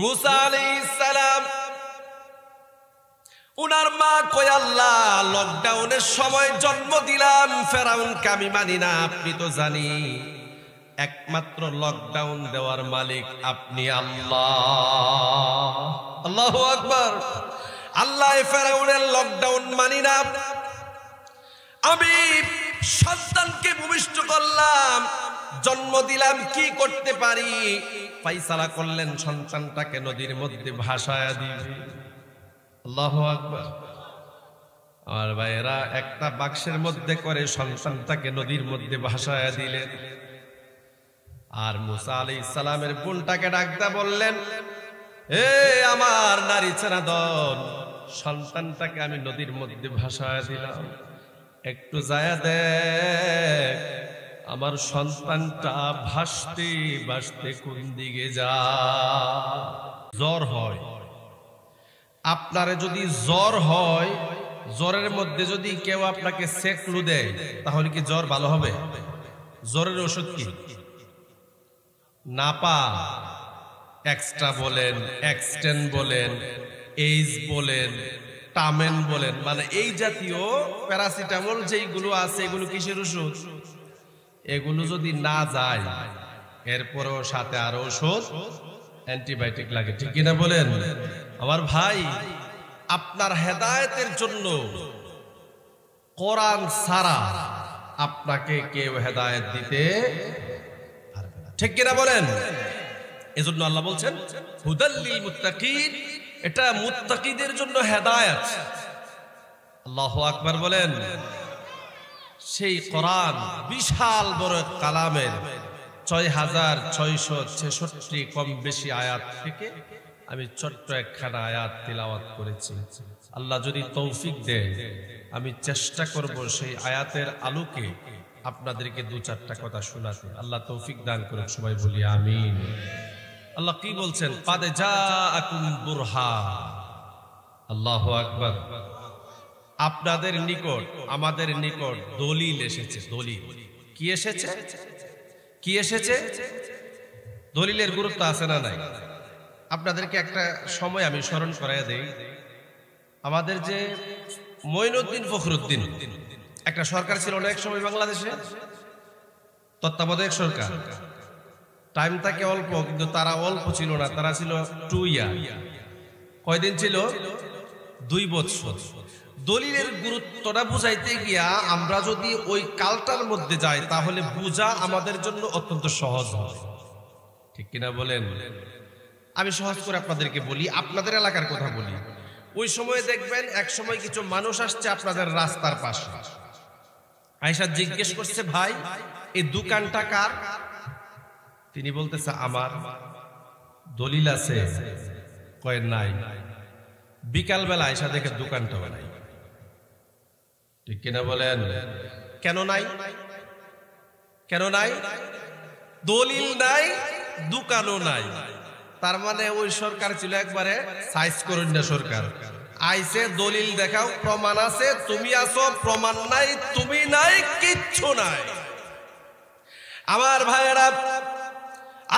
মুসা আলাইহিস সালাম উনার মা কয়, আল্লাহ লকডাউনের সময় জন্ম দিলাম, ফেরাউনকে আমি মানি না। আপনি তো জানি একমাত্র লকডাউন দেওয়ার মালিক আপনি আল্লাহ। আল্লাহু আকবার। আল্লাহ ফেরাউনের লকডাউন মানি না। আমি সন্তানকে ভূমিষ্ঠ করলাম, জন্ম দিলাম, কি করতে পারি? ফাইসালা করলেন সন্তানটাকে নদীর মধ্যে ভাসায়া দিবে। আল্লাহু আকবার। আর ভাইরা একটা বাক্সের মধ্যে করে সন্তানটাকে নদীর মধ্যে ভাসায়া দিলেন। আর মুসা আলাইহিস সালামের বোনটাকে ডাকতে বললেন, এ আমার নারী ছেড়া দল, সন্তানটাকে আমি নদীর মধ্যে ভাসায়া দিলাম, একটু যায়া দেখ আমার সন্তানটা ভাসতে ভাসতে কোন দিকে যা। জ্বর হয় আপনারে, যদি জ্বর হয়, জ্বরের মধ্যে যদি কেউ আপনাকে সেকলু দেয় তাহলে কি জ্বর ভালো হবে? জ্বরের ওষুধ কি? নাপা, এক্সট্রা বলেন, এক্সটেন বলেন, এইজ বলেন, টামেন বলেন, মানে এই জাতীয় প্যারাসিটামল যেগুলো আছে এগুলো কিসের ওষুধ? এগুলো যদি না যায় এরপরেও সাথে আরো ওষুধ, অ্যান্টিবায়োটিক লাগে, ঠিক কিনা বলেন? আমার ভাই, আপনার হেদায়েতের জন্য কোরআন ছাড়া আপনাকে কেউ হেদায়েত দিতে পারবে না, ঠিক কিনা বলেন? এজন্য আল্লাহ বলছেন হুদাল লিল মুত্তাকিন, এটা মুত্তাকিদের জন্য হেদায়েত। আল্লাহু আকবার বলেন। সেই কোরআন বিশাল বড় কালামের ৬৬৬৬ কম বেশি আয়াত থেকে আমি ছোট্ট একখানা আয়াত তিলাওয়াত করেছি। আল্লাহ যদি তৌফিক দেয় আমি চেষ্টা করব সেই আয়াতের আলোকে আপনাদেরকে দু চারটা কথা শোনাতে। আল্লাহ তৌফিক দান করুন, সবাই বলি আমিন। আল্লাহ কি বলছেন? কাদ জাআকুম বুরহান। আল্লাহু আকবার। আপনাদের নিকট, আমাদের নিকট দলিল এসেছে। দলিল কি এসেছে? কি এসেছে? দলিলের গুরুত্ব আছে না নাই? আপনাদেরকে একটা সময় আমি স্মরণ করাইয়া দেই। আমাদের যে মঈনুদ্দিন ফখরুদ্দিন, একটা সরকার ছিল না এক সময় বাংলাদেশে, তত্ত্বাবধায়ক সরকার। টাইম থাকে অল্প, কিন্তু তারা অল্প ছিল না, তারা ছিল 2 ইয়ার। কয়দিন ছিল? 2 বছর। দলিলের গুরুত্বটা বুঝাইতে গিয়া আমরা যদি ওই কালটার মধ্যে যাই তাহলে বুঝা আমাদের জন্য অত্যন্ত সহজ হয়, ঠিক কিনা বলেন? আমি সহজ করে আপনাদেরকে বলি, আপনাদের এলাকার কথা বলি। ওই সময় দেখবেন এক সময় কিছু মানুষ আসছে আপনাদের রাস্তার পাশে, আয়েশা জিজ্ঞেস করছে, ভাই এই দোকানটা কার? তিনি বলতেছে আমার। দলিল আছে? কয় নাই। বিকাল বেলা আয়েশা দেখে দোকানটাও নাই, ঠিক কিনা বলেন? কেন নাই? কেন নাই? দলিল নাই, দোকানও নাই। তার মানে ওই সরকার ছিল একবারে সাইজ করুন না সরকার। আইসে দলিল দেখাও, প্রমাণ আছে, তুমি আছো, প্রমাণ নাই, তুমি নাই, কিচ্ছু নাই। আমার ভাইয়েরা,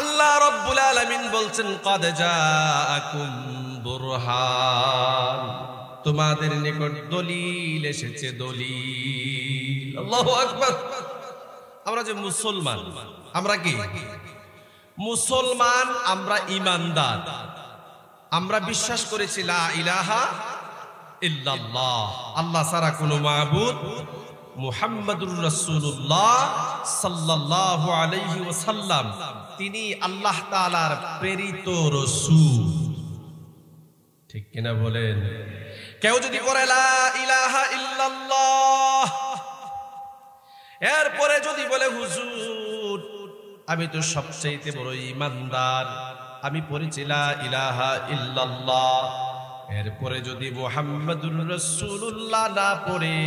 আল্লাহ রাব্বুল আলামিন বলছেন কাদ জাআকুম বুরহান, তোমাদের নিকট দলিল এসেছে, দলিল। আল্লাহু আকবার। আমরা যে মুসলমান, আমরা কি মুসলমান? আমরা ঈমানদার। আমরা বিশ্বাস করেছি লা ইলাহা ইল্লাল্লাহ, আল্লাহ ছাড়া কোনো মাবুদ, মুহাম্মাদুর রাসূলুল্লাহ সাল্লাল্লাহু আলাইহি ওয়াসাল্লাম তিনি আল্লাহ তাআলার প্রেরিত রাসূল, ঠিক কিনা বলেন? কেউ যদি করে লা ইলাহা ইল্লাল্লাহ, এরপরে যদি বলে হুজুর আমি তো সবচেয়ে বড় ঈমানদার, আমি পড়েছি লা ইলাহা ইল্লাল্লাহ, এরপরে যদি মুহাম্মাদুর রাসূলুল্লাহ না পড়ে,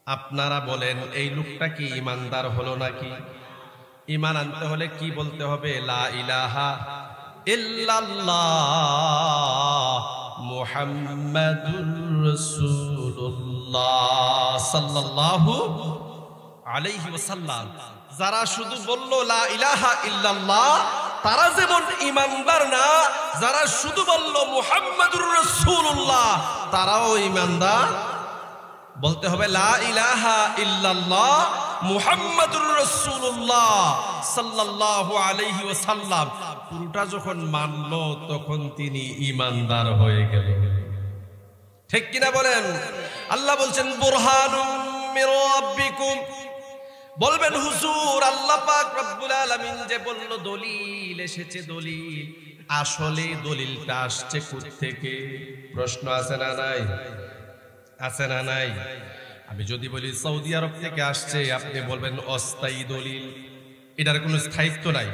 আপনারা বলেন এই লোকটা কি ঈমানদার হলো নাকি? ঈমান আনতে হলে কি বলতে হবে? লা ইলাহা ইল্লাল্লাহ মুহাম্মাদুর রাসূলুল্লাহ সাল্লাল্লাহু আলাইহি ওয়াসাল্লাম। যারা শুধু বলল লা ইলাহা ইল্লাল্লাহ তারা যেমন ঈমানদার না, যারা শুধু বলল মুহাম্মাদুর রাসূলুল্লাহ তারাও ঈমানদার। বলতে হবে লা ইলাহা ইল্লাল্লাহ মুহাম্মাদুর রাসূলুল্লাহ সাল্লাল্লাহু আলাইহি ওয়াসাল্লাম, পুরোটা যখন মানল তখন তিনি ঈমানদার হয়ে গেল। ঠিক কিনা বলেন? আল্লাহ বলছেন বুরহানুম মির রাব্বিকুম। বলবেন হুজুর আল্লাহ পাক রব্বুল আলামিন যে বলল দলিল এসেছে, দলিল আসলে দলিলটা আসছে কোথা থেকে? প্রশ্ন আছে না নাই? আছে না নাই? আমি যদি বলি সৌদি আরব থেকে আসছে, আপনি বলবেন অস্থায়ী দলিল, এটার কোনো স্থায়িত্ব নাই।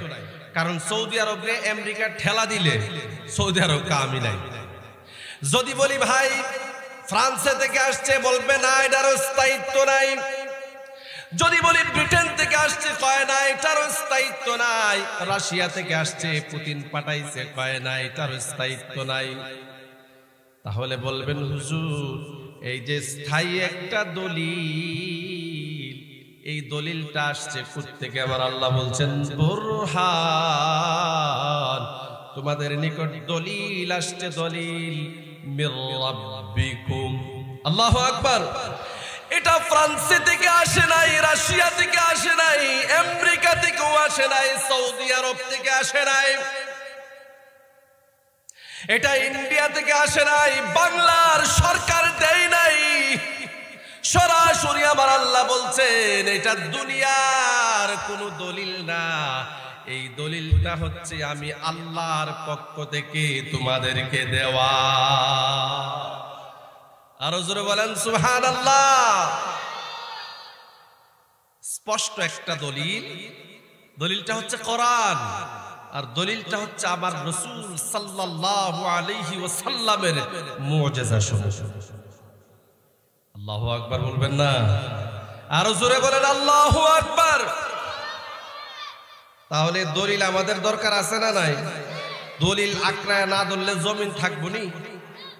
কারণ সৌদি আরবে আমেরিকা ঠেলা দিলে সৌদি আরব কামি নাই। যদি বলি ভাই ফ্রান্সে থেকে আসছে, বলবে না এটারও স্থায়িত্ব নাই। যদি বলি ব্রিটেন থেকে আসছে, কয় না এটারও স্থায়িত্ব নাই। রাশিয়া থেকে আসছে, পুতিন পাঠাইছে, কয় না এটারও স্থায়িত্ব নাই। তাহলে বলবেন হুজুর এই যে স্থায়ী একটা দলিল, এই দলিলটা আসছে কোথা থেকে? আমার আল্লাহ বলছেন বুরহান, তোমাদের নিকট দলিল আসছে, দলিল মির রাব্বিকুম। আল্লাহু আকবার। এটা ফ্রান্সে থেকে আসে নাই, রাশিয়া থেকে আসে নাই, আমেরিকা থেকেও আসে নাই, সৌদি আরব থেকে আসে নাই, এটা ইন্ডিয়া থেকে আসে নাই, বাংলার সরকার দেয় নাই। সরাসরি আমার আল্লাহ বলছেন এটা দুনিয়ার কোনো দলিল না, এই দলিলটা হচ্ছে আমি আল্লাহর পক্ষ থেকে তোমাদেরকে দেওয়া। আরো জোরে বলেন সুবহানাল্লাহ। স্পষ্ট একটা দলিল, দলিলটা হচ্ছে কোরআন, আর দলিলটা হচ্ছে আমার রাসূল সাল্লাল্লাহু আলাইহি ওয়াসাল্লামের মুজিজা সমূহ। আল্লাহু আকবার বলবেন না? আরো জোরে বলেন আল্লাহু আকবার। তাহলে দলিল আমাদের দরকার আছে না নাই? দলিল আঁকড়ায় না ধরলে জমিন থাকবো নি।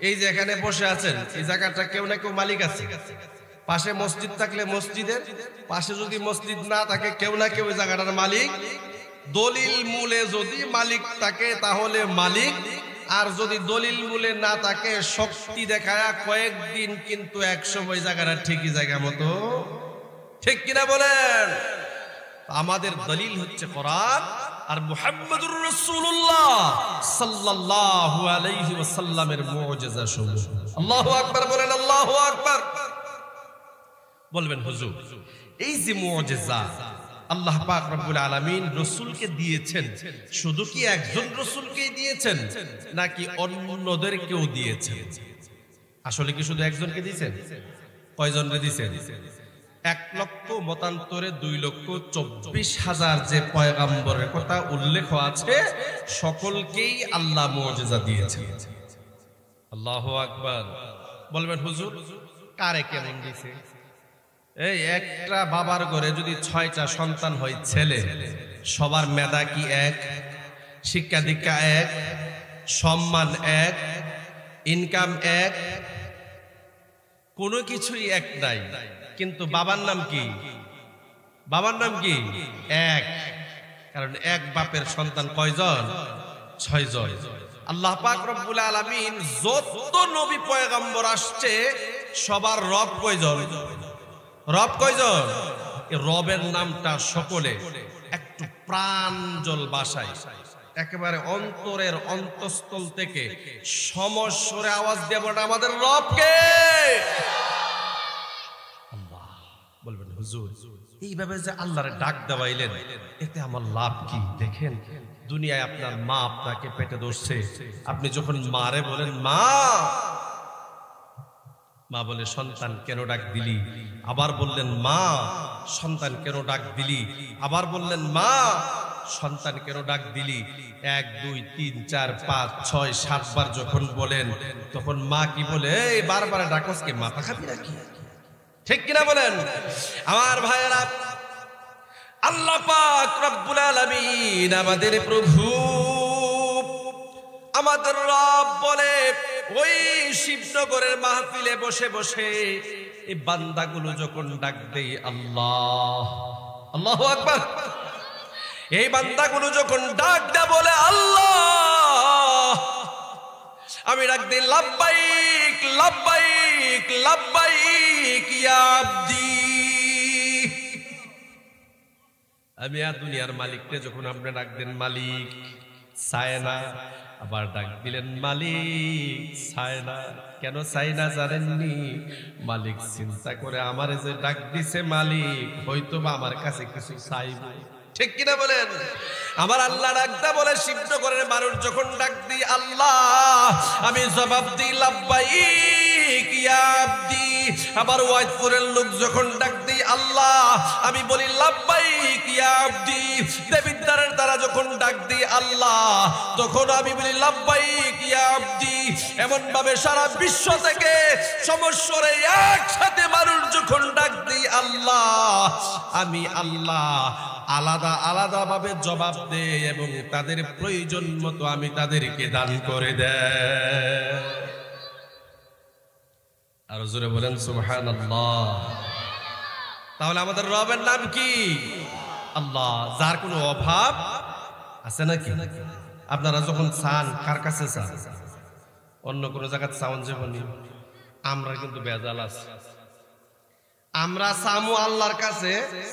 এই যে এখানে বসে আছেন, এই জায়গাটা কেউ না কেউ মালিক আছে। পাশে মসজিদ থাকলে মসজিদের, পাশে যদি মসজিদ না থাকে কেউ না কেউ এই জায়গাটার মালিক। দলিল মূলে যদি মালিক থাকে তাহলে মালিক, আর যদি দলিল মূলে না থাকে শক্তি দেখায় কয়েকদিন কিন্তু একসময় জায়গাটা ঠিকই জায়গা মতো। ঠিক কিনা বলেন? আমাদের দলিল হচ্ছে কোরআন আর মুহাম্মাদুর রাসূলুল্লাহ সাল্লাল্লাহু আলাইহি ওয়াসাল্লামের মুজিজা সমূহ। আল্লাহু আকবার বলেন, আল্লাহু আকবার। বলবেন হুজুর এই যে মুজিজা আল্লাহ পাক রব্বুল আলামিন রাসূলকে দিয়েছেন, শুধু কি একজন রাসূলকেই দিয়েছেন নাকি অন্যদেরকেও দিয়েছেন? আসলে কি শুধু একজনকে দিয়েছেন? কয়জনকে দিয়েছেন? 1 লক্ষ মতান্তরে 2,24,000 যে পয়গাম্বরের কথা উল্লেখ আছে সকলকেই আল্লাহ মুজিজা দিয়েছেন। আল্লাহু আকবার। বলবেন হুজুর কারে কেমন দিয়েছে? এই একটা বাবার ঘরে যদি 6টা সন্তান হয় ছেলে, সবার মেধা কি এক? শিক্ষা দীক্ষা এক? সম্মান এক? ইনকাম এক? কোনো কিছুই এক নাই। কিন্তু বাবার নাম কি? বাবার নাম কি? এক। কারণ এক বাপের সন্তান কয়জন? 6 জন। আল্লাহ পাক রব্বুল আলামিন যত নবী পয়গম্বর আসছে সবার রব কয়জন? রব কয়জন? এই রবের নামটা সকলে একটু প্রাঞ্জল ভাষায় একেবারে অন্তরের অন্তঃস্থল থেকে সমস্বরে আওয়াজ দিয়ে বলেন আমাদের রবকে। আল্লাহ। বলবেন হুজুর এইভাবে যে আল্লাহরে ডাক দেওয়াইলেন এতে আমার লাভ কি? দেখেন দুনিয়ায় আপনার মা আপনাকে পেটে ধরছে, আপনি যখন মারে বলেন মা, মা বলে সন্তান কেন ডাক দিলি? আবার বললেন মা, সন্তান কেন ডাক দিলি? আবার বললেন মা, সন্তান কেন ডাক দিলি? 1 2 3 4 5 6 7 বার যখন বলেন তখন মা কি বলে? এই বারবার ডাকস কে? মাথা খাবি নাকি? ঠিক কিনা বলেন? আমার ভাইয়েরা, আল্লাহ পাক রব্বুল আলামিন আমাদের প্রভু, আমাদের রব বলে ওই শিবনগরের মাহফিলে বসে বসে এই বান্দাগুলো যখন ডাক দেয় আল্লাহ, আল্লাহু আকবার, এই বান্দাগুলো যখন ডাক দেয় বলে আল্লাহ, আমি ডাক দিই লাব্বাইক লাব্বাইক লাব্বাইক ইয়া আব্দি। আমি আর দুনিয়ার মালিককে যখন আপনি ডাক দেন মালিক, চায় না, আবার ডাক দিলেন মালিক, চায় না। কেন চাই না জানেননি? মালিক চিন্তা করে আমার যে ডাক দিছে মালিক হয়তো বা আমার কাছে কিছু চাইব। ঠিক কিনা বলেন? আমার আল্লাহ ডাকতে বলে সিদ্ধ করে মানুষ যখন ডাক দিই আল্লাহ, আমি জবাব দিই লাব্বাইক ইয়া আব্দি। আবার ওয়াইদপুরের লোক যখন ডাক দিই আল্লাহ, আমি বলি লাব্বাইক ইয়া আব্দি। দেবিদ্বারের দ্বারা যখন ডাক দিই আল্লাহ, তখন আমি বলি লাব্বাইক ইয়া আব্দি। এমন ভাবে সারা বিশ্ব থেকে সমস্যরে একসাথে মানুষ যখন ডাক দিই আল্লাহ, আমি আল্লাহ আলাদা আলাদা ভাবে জবাব দেই এবং তাদের প্রয়োজন মতো আমি তাদেরকে দান করে দেই। আর জোরে বলেন সুবহানাল্লাহ। তাহলে আমাদের রবের নাম কি? আল্লাহ। যার কোনো অভাব আছে নাকি? আপনারা যখন চান কার কাছে চান? অন্য কোনো জায়গায় চাওন যেমনি, আমরা কিন্তু বেজাল আছি। আমরা চামু আল্লাহর কাছে,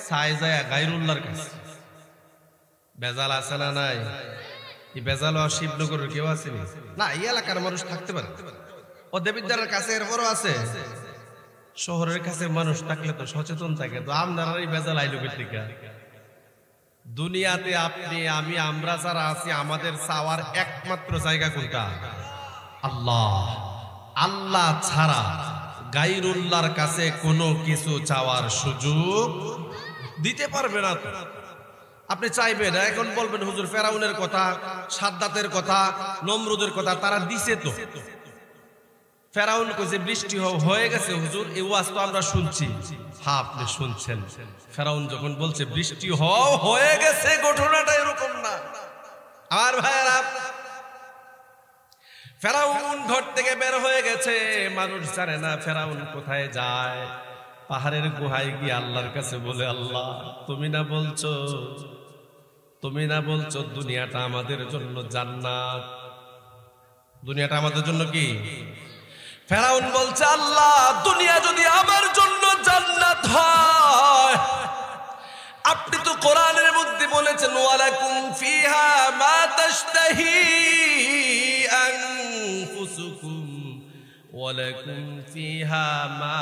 চাই যায় গায়রুল্লাহর কাছে। বেজাল আছে না নাই? এই বেজাল শিবনগরের কেউ আছে না? এই এলাকার মানুষ থাকতে পারে, ও দেবিদ্বারের কাছে এরপরও আছে। শহরের কাছে মানুষ থাকলে তো সচেতন থাকে। তো আপনারা এই বেজাল আইলো থেকে দুনিয়াতে আপনি আমি আমরা যারা আছি, আমাদের চাওয়ার একমাত্র জায়গা কোনটা? আল্লাহ। আল্লাহ ছাড়া গায়রুল্লাহর কাছে কোনো কিছু চাওয়ার সুযোগ দিতে পারবে না। আপনি চাইবেন, এখন বলবেন হুজুর ফেরাউনের কথা, সাদ্দাতের কথা, নমরুদের কথা তারা দিছে তো। ফেরাউন কইছে বৃষ্টি হয়ে গেছে হুজুর, এই ওয়াজ তো আমরা শুনছি। হ্যাঁ আপনি শুনছেন। ফেরাউন যখন বলছে বৃষ্টি হয়ে গেছে, ঘটনাটা এরকম না। আর ভাইরা, ফেরাউন ঘর থেকে বের হয়ে গেছে, মানুষ জানে না ফেরাউন কোথায় যায়। পাহাড়ের গুহায় গিয়ে আল্লাহর কাছে বলে, আল্লাহ তুমি না বলছো দুনিয়াটা আমাদের জন্য জান্নাত, দুনিয়াটা আমাদের জন্য কি? ফেরাউন বলছে আল্লাহ দুনিয়া যদি আমার জন্য জান্নাত হয়, আপনি তো কোরআনের মধ্যে বলেছেন ওয়ালাকুম ফিহা মা তাশতাহি আনফুসুকুম ওয়ালাকুম ফিহা মা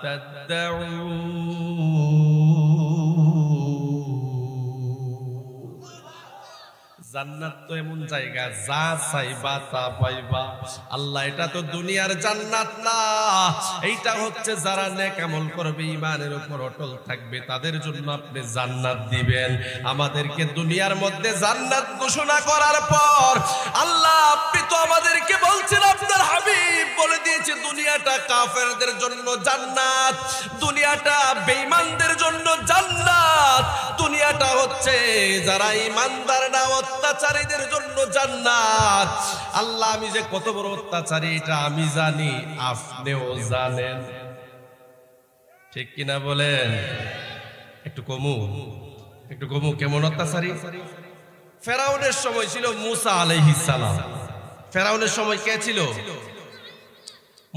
তাদউন। জান্নাত তো এমন জায়গা যা চাইবা তা পাইবা। আল্লাহ এটা তো দুনিয়ার জান্নাত না, এইটা হচ্ছে যারা নেক আমল করবে, ঈমানের উপর অটল থাকবে, তাদের জন্য আপনি জান্নাত দিবেন। আমাদেরকে দুনিয়ার মধ্যে জান্নাত ঘোষণা করার পর আল্লাহ আপনি তো আমাদেরকে বলছেন, আপনার হাবিব বলে দিয়েছে দুনিয়াটা কাফেরদের জন্য জান্নাত, দুনিয়াটা বেঈমানদের জন্য জান্নাত, দুনিয়াটা হচ্ছে যারা ঈমানদার না অত্যাচারীদের জন্য জান্নাত। আল্লাহ আমি যে কত বড় অত্যাচারী এটা আমি জানি, আপনিও জানেন। ঠিক কিনা বলেন? একটু কমু কেমন অত্যাচারী? ফেরাউনের সময় ছিল মুসা আলাইহিস সালাম। ফেরাউনের সময় কে ছিল?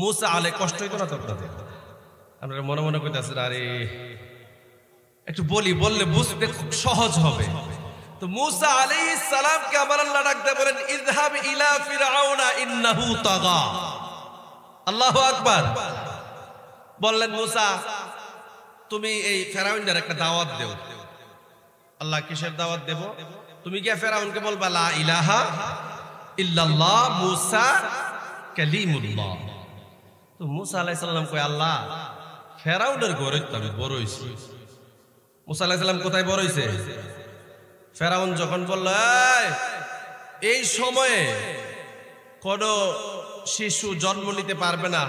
মুসা আলাইহিস। কষ্ট হইতো না তো আপনাদের? আপনারা মনে মনে কইতাছেন আরে একটু বললে বুঝতে সহজ হবে। তো মুসা আলাইহিস সালামকে আমার আল্লাহ ডাকতে বলেন ইযহাব ইলা ফিরআউনা ইন্নাহু তাগা। আল্লাহু আকবার। বললেন মুসা তুমি এই ফেরাউনের একটা দাওয়াত দেও। আল্লাহ কিসের দাওয়াত দেব? তুমি কি ফেরাউনকে বলবা লা ইলাহা ইল্লাল্লাহ মুসা কালিমুল্লাহ। তো মুসা আলাইহিস সালাম কয় আল্লাহ ফেরাউনের ঘরে তো আমি বড় হইছি। মুসা আলাইহিস সালাম কোথায় বড় হইছে? ফেরাউন যখন বলল এই সময়ে কোন শিশু জন্ম নিতে পারবে না,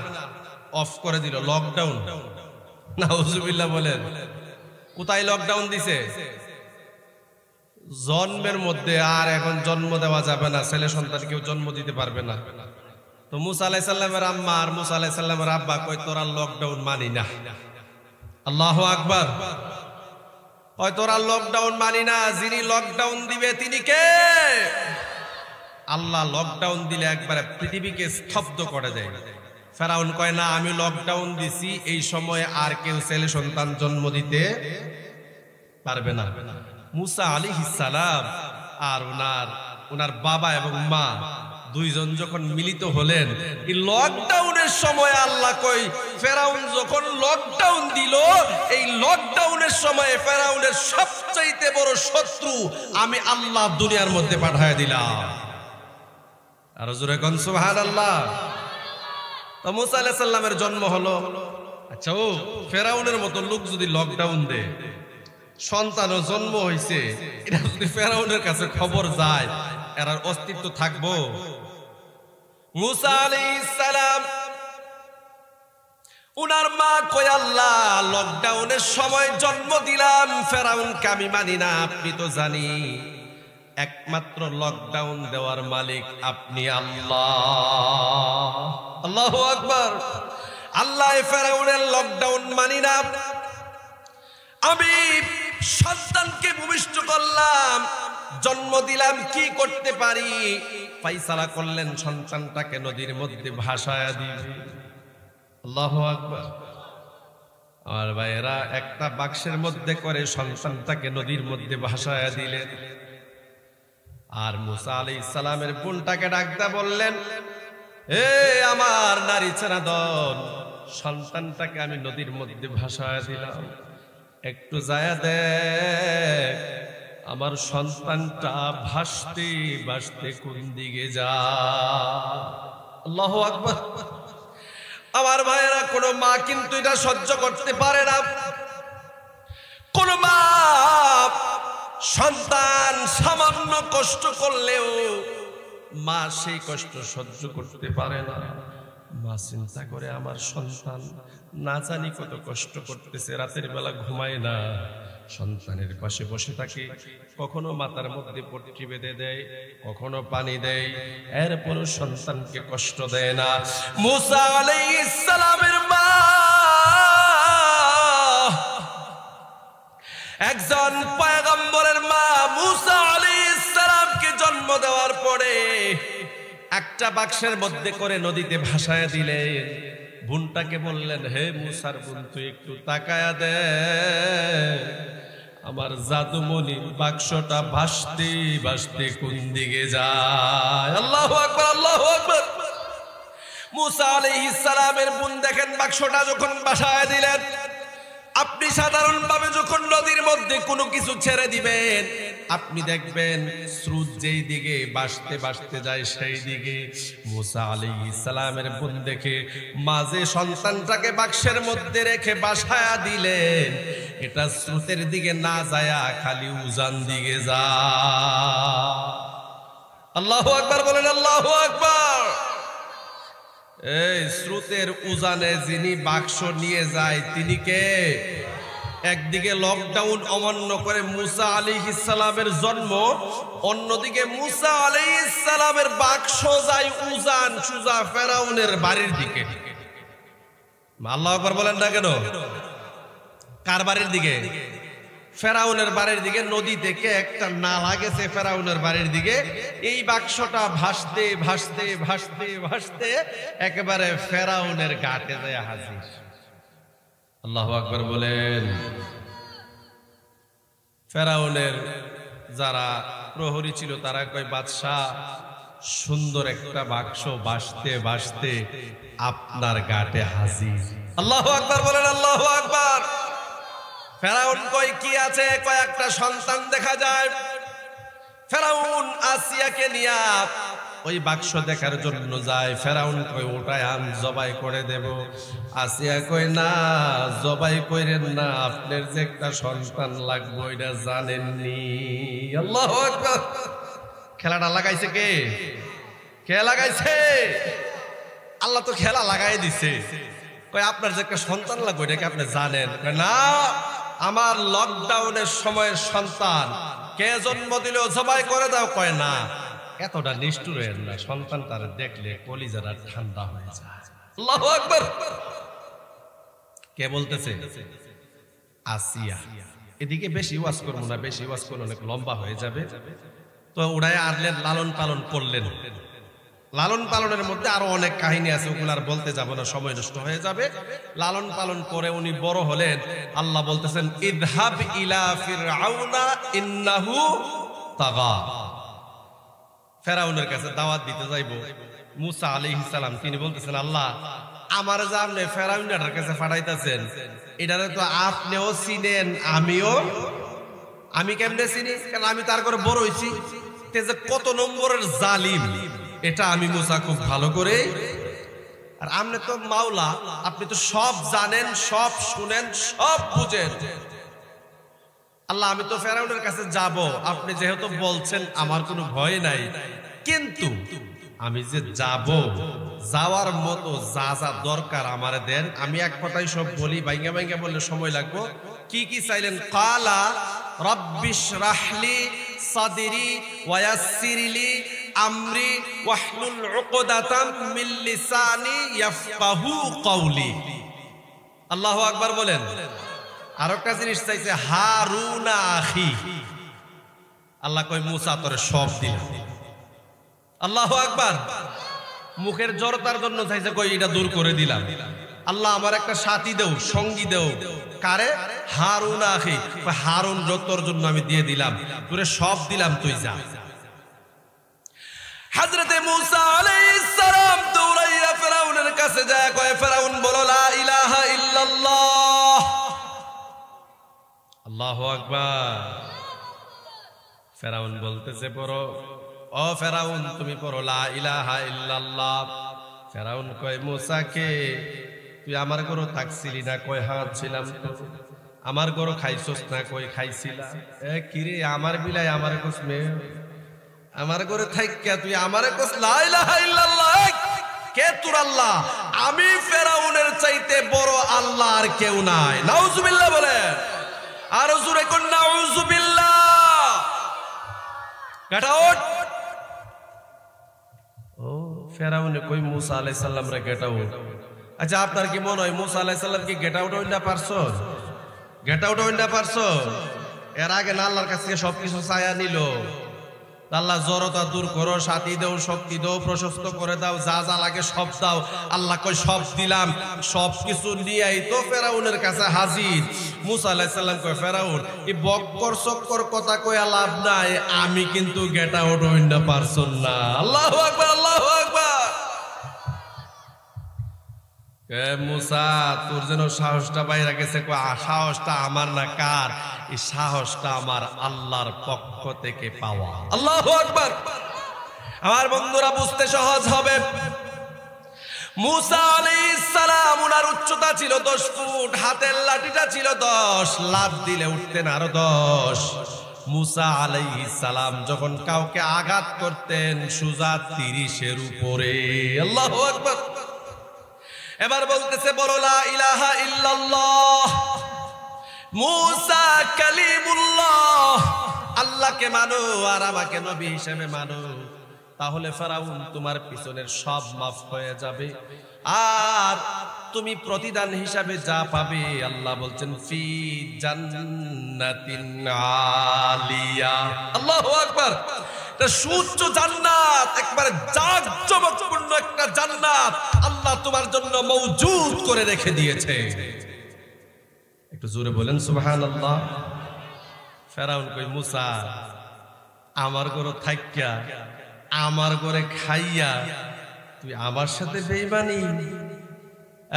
অফ করে দিল, লকডাউন। নাউজুবিল্লাহ বলেন। কোথায় লকডাউন দিছে? জন্মের মধ্যে আর এখন জন্ম দেওয়া যাবে না, ছেলে সন্তান কেউ জন্ম দিতে পারবে না। তো মুসা আলাইহিস সালামের আম্মা আর মুসা আলাইহিস সালামের আব্বা কই তোরা লকডাউন মানি না। আল্লাহু আকবার। হয়তো ওরা লকডাউন মানি না, যিনি লকডাউন দিবে তিনি কে? আল্লাহ লকডাউন দিলে একবারে পৃথিবীকে স্তব্ধ করে দেয়। ফেরাউন কয় না আমি লকডাউন দিছি, এই সময়ে আর কেউ ছেলে সন্তান জন্ম দিতে পারবে না। মুসা আলাইহিস সালাম আর ওনার বাবা এবং মা দুইজন যখন মিলিত হলেন এই লকডাউনের সময়, আল্লাহ কই ফেরাউন যখন লকডাউন দিল, এই লকডাউনের সময় ফেরাউনের সবচাইতে বড় শত্রু আমি আল্লাহ দুনিয়ার মধ্যে পাঠায় দিলাম। আর জোরে কোন সুবহানাল্লাহ। তো মুসা আলাইহিস সালামের জন্ম হলো। আচ্ছা, ও ফেরাউনের মতো লোক যদি লকডাউন দেয়, সন্তানও জন্ম হয়েছে, এটা যদি ফেরাউনের কাছে খবর যায়, এর অস্তিত্ব থাকবো? মুসা আলাইহিস সালাম উনার মা কই আল্লাহ লকডাউনের সময় জন্ম দিলাম, ফেরাউনকে আমি মানি না, আপনি তো জানি একমাত্র লকডাউন দেওয়ার মালিক আপনি আল্লাহ। আল্লাহু আকবার। আল্লাহ ফেরাউনের লকডাউন মানি না, আমি সন্তানকে ভূমিষ্ঠ করলাম, জন্ম দিলাম, কি করতে পারি? ফাইসালা করলেন সন্তানটাকে নদীর মধ্যে ভাসায়া দিবে। আল্লাহু আকবার। আর ভাইয়েরা একটা বাক্সের মধ্যে করে সন্তানটাকে নদীর মধ্যে ভাসায়া দিলেন। আর মুসা আলাইহিস সালামের বোনটাকে ডাকতে বললেন, এ আমার নারী ছেড়া দল, সন্তানটাকে আমি নদীর মধ্যে ভাসায়া দিলাম, একটু যায়া দেখ আমার সন্তানটা ভাসতে ভাসতে কোন দিকে যা। আল্লাহু আকবার। আমার ভাইয়েরা, কোন মা কিন্তু এটা সহ্য করতে পারে না। কোন মা সন্তান সামান্য কষ্ট করলেও মা সেই কষ্ট সহ্য করতে পারে না। মা চিন্তা করে আমার সন্তান না জানি কত কষ্ট করতেছে, রাতের বেলা ঘুমায় না, সন্তানের পাশে বসে থাকে, কখনো মাথার মধ্যে পট্টি বেঁধে দেয়, কখনো পানি দেয়, এরপরও সন্তানকে কষ্ট দেয় না। মুসা আলাইহিস সালামের মা একজন পয়গম্বরের মা, মুসা আলাইহিস সালামকে জন্ম দেওয়ার পরে একটা বাক্সের মধ্যে করে নদীতে ভাসায়া দিলেন। বোনটাকে বললেন, হে মুসার বোন, তুই একটু তাকায়া দে, আমার জাদুমণির বাক্সটা ভাসতে ভাসতে কোন দিকে যায়। আল্লাহু আকবার, আল্লাহু আকবার। মুসা আলাইহিস সালামের বোন দেখেন বাক্সটা যখন ভাসায়া দিলেন, আপনি সাধারণভাবে যখন নদীর মধ্যে কোনো কিছু ছেড়ে দিবেন, আপনি দেখবেন স্রোত যেই দিকে ভাসতে ভাসতে যায় সেই দিকে। মুসা আলাইহিস সালামের বোন দেখে মাঝে সন্তানটাকে বাক্সের মধ্যে রেখে ভাসায়া দিলেন, এটা স্রোতের দিকে না যায়া খালি উজান দিকে যায়। আল্লাহু আকবার বলেন, আল্লাহু আকবার। এই স্রোতের উজানে যিনি বাক্স নিয়ে যায় তিনি কে? একদিকে লকডাউন অমান্য করে মুসা আলাইহিস সালামের জন্ম, অন্যদিকে মুসা আলাইহিস সালামের বাক্স যায় উজান সুজা ফেরাউনের বাড়ির দিকে। আল্লাহু আকবার বলেন না কেন? কার বাড়ির দিকে? ফেরাউনের বাড়ির দিকে। নদী থেকে একটা নালা গেছে ফেরাউনের বাড়ির দিকে, এই বাক্সটা ভাসতে ভাসতে ভাসতে ভাসতে একেবারে ফেরাউনের ঘাটে যায় হাজির। আল্লাহু আকবার বলেন। ফেরাউনের যারা প্রহরী ছিল তারা কয়, বাদশাহ সুন্দর একটা বাক্স ভাসতে ভাসতে আপনার ঘাটে হাজির। আল্লাহু আকবার বলেন, আল্লাহু আকবার। ফেরাউন কয়, কি আছে? কয়েকটা সন্তান দেখা যায়। ফেরাউন আসিয়াকে নিয়ে ওই বাক্স দেখার জন্য যায়। ফেরাউন কয়, ওটাই আম জবাই করে দেব। আসিয়া কয়, না জবাই কইরেন না, আপনার যে একটা সন্তান লাগবে এটা জানেননি। আল্লাহু আকবার। খেলাটা লাগাইছে কে? কে লাগাইছে? আল্লাহ তো খেলা লাগাই দিছে। কয়, আপনার যে একটা সন্তান লাগবে এটা কি আপনি জানেন? কয়, না, আমার লকডাউনের সময়ের সন্তান, কে জন্ম দিলেও জবাই করে দাও। কয়, না, এতটা নিষ্ঠুর হয়েন না, সন্তান তার দেখলে কলিজাটা ঠান্ডা হয়ে যায়। আল্লাহু আকবার। কে বলতেছে? আসিয়া। এদিকে বেশি ওয়াজ করবো না, বেশি ওয়াজ করলে অনেক লম্বা হয়ে যাবে। তো উড়ায় আনলেন, লালন পালন করলেন। লালন পালনের মধ্যে আরো অনেক কাহিনী আছে, ওগুলো আর বলতে যাব না, সময় নষ্ট হয়ে যাবে। লালন পালন করে উনি বড় হলেন। আল্লাহ বলতেছেন ইযহাব ইলা ফিরআউনা ইন্নাহু তাগা। ফেরাউনের কাছে দাওয়াত দিতে যাইবো মুসা আলাইহিস সালাম, তিনি বলতেছেন আল্লাহ আমার যা আপনি ফেরাউনের কাছে পাঠাইতেছেন এটারে তো আপনিও চিনেন, আমি কেমনে চিনি, কারণ আমি তার করে বড় হইছি। তে যে কত নম্বরের জালিম এটা আমি মুসা খুব ভালো করে। আর আপনি তো মাওলা, আপনি তো সব জানেন, সব শুনেন, সব বুঝেন। আল্লাহ আমি তো ফেরাউনের কাছে যাব, আপনি যেহেতু বলছেন আমার কোনো ভয় নাই, কিন্তু আমি যে যাব, যাওয়ার মতো যা যা দরকার আমারে দেন। আমি এক কথাই সব বলি, ভাইঙ্গা ভাইঙ্গা বললে সময় লাগবে। কি কি চাইলেন? কালা রব্বিশ রাহলি সাদরি ওয়া ইয়াসসিরলি আমরি ওয়াহলুল উকদাতাম মিন লিসানি ইয়াফকাহু কওলি। আল্লাহু আকবার বলেন। আর একটা জিনিস চাইছে হারুনা আখি। আল্লাহ কই মুসা তোরে সব দিলাম। আল্লাহু আকবার। মুখের জড়তার জন্য চাইছে, কই এটা দূর করে দিলাম। আল্লাহ আমার একটা সাথী দেও, সঙ্গী দেও। কারে? হারুনা আখি। হারুন তোর জন্য আমি দিয়ে দিলাম, তোরে সব দিলাম, তুই যা। হযরতে মুসা আলাইহিস সালাম দৌড়াইয়া ফেরাউনের কাছে যায়, কয় ফেরাউন বলো লা ইলাহা ইল্লাল্লাহ। আল্লাহু আকবার। ফেরাউন বলতেছে পড়ো, ও ফেরাউন তুমি পড়ো লা ইলাহা ইল্লাল্লাহ। ফেরাউন কয় মুসাকে তুই আমার ঘরও থাকছিলি না? কয় হ্যাঁ ছিলাম। তো আমার ঘরও খাইছস না? কই খাইছিলাম। কিরে আমার বিলাই আমারে কস মে, আমার ঘরে থাইকা তুই আমারে কস লা ইলাহা ইল্লাল্লাহ। কে তোর আল্লাহ? আমি ফেরাউনের চাইতে বড় আল্লাহ আর কেউ নাই। নাউজুবিল্লাহ বলেন। আর জোরে কোন নাউজুবিল্লাহ। কাটা ওঠ। ও ফেরাউনে কই মুসা আলাইহিস সালাম রে গেট আউট। আচ্ছা আপনার কি মনে হয় মুসা আলাইহিস সালাম কি গেট আউট হইনা পারছো? গেট আউট হইনা পারছো? এর আগে না আল্লাহর কাছে সবকিছু চায়া নিল। আল্লাহ জড়তা দূর করো, সাথী দাও, শক্তি দাও, প্রশস্ত করে দাও, যা যা লাগে সব দাও। আল্লাহ কই সব দিলাম। সবকিছু নিয়েই তো ফেরাউনের কাছে হাজির। মুসা আলাইহিস সালাম কয় ফেরাউন এই বক্কর চক্কর কথা কইয়া লাভ নাই, আমি কিন্তু গেট আউট হইনা পারছুন না। আল্লাহু আকবার, আল্লাহু আকবার। কে মুসা তোর যেন সাহসটা বাইরে গেছে। সাহসটা আমার না কার? এই সাহসটা আমার আল্লাহর পক্ষ থেকে পাওয়া। আল্লাহু আকবার। আমার বন্ধুরা বুঝতে সহজ হবে। মুসা আলাইহিস সালাম উনার উচ্চতা ছিল 10 ফুট, হাতের লাঠিটা ছিল 10, লাফ দিলে উঠতেন আরো 10। মুসা আলাইহিস সালাম যখন কাউকে আঘাত করতেন সুজা 30-এর উপরে। আল্লাহু আকবার। এবার বলতেছে বলো লা ইলাহা ইল্লাল্লাহ। মুসা কালিমুল্লাহ। আল্লাহকে মানো আর আমাকে নবী হিসেবে মানো, তাহলে ফেরাউন তোমার পিছনের সব মাফ হয়ে যাবে। আর তুমি প্রতিদান হিসাবে যা পাবে, আল্লাহ বলছেন ফি জান্নাতিন আলিয়া। আল্লাহু আকবার। এটা সুউচ্চ জান্নাত, একবারে জাঁকজমকপূর্ণ একটা জান্নাত আল্লাহ তোমার জন্য মওজুদ করে রেখে দিয়েছে। একটু জোরে বলেন সুবহানাল্লাহ। ফেরাউন কই মুসা আমার ঘরে থাইকা আমার ঘরে খাইয়া তুই আমার সাথে বেঈমানি?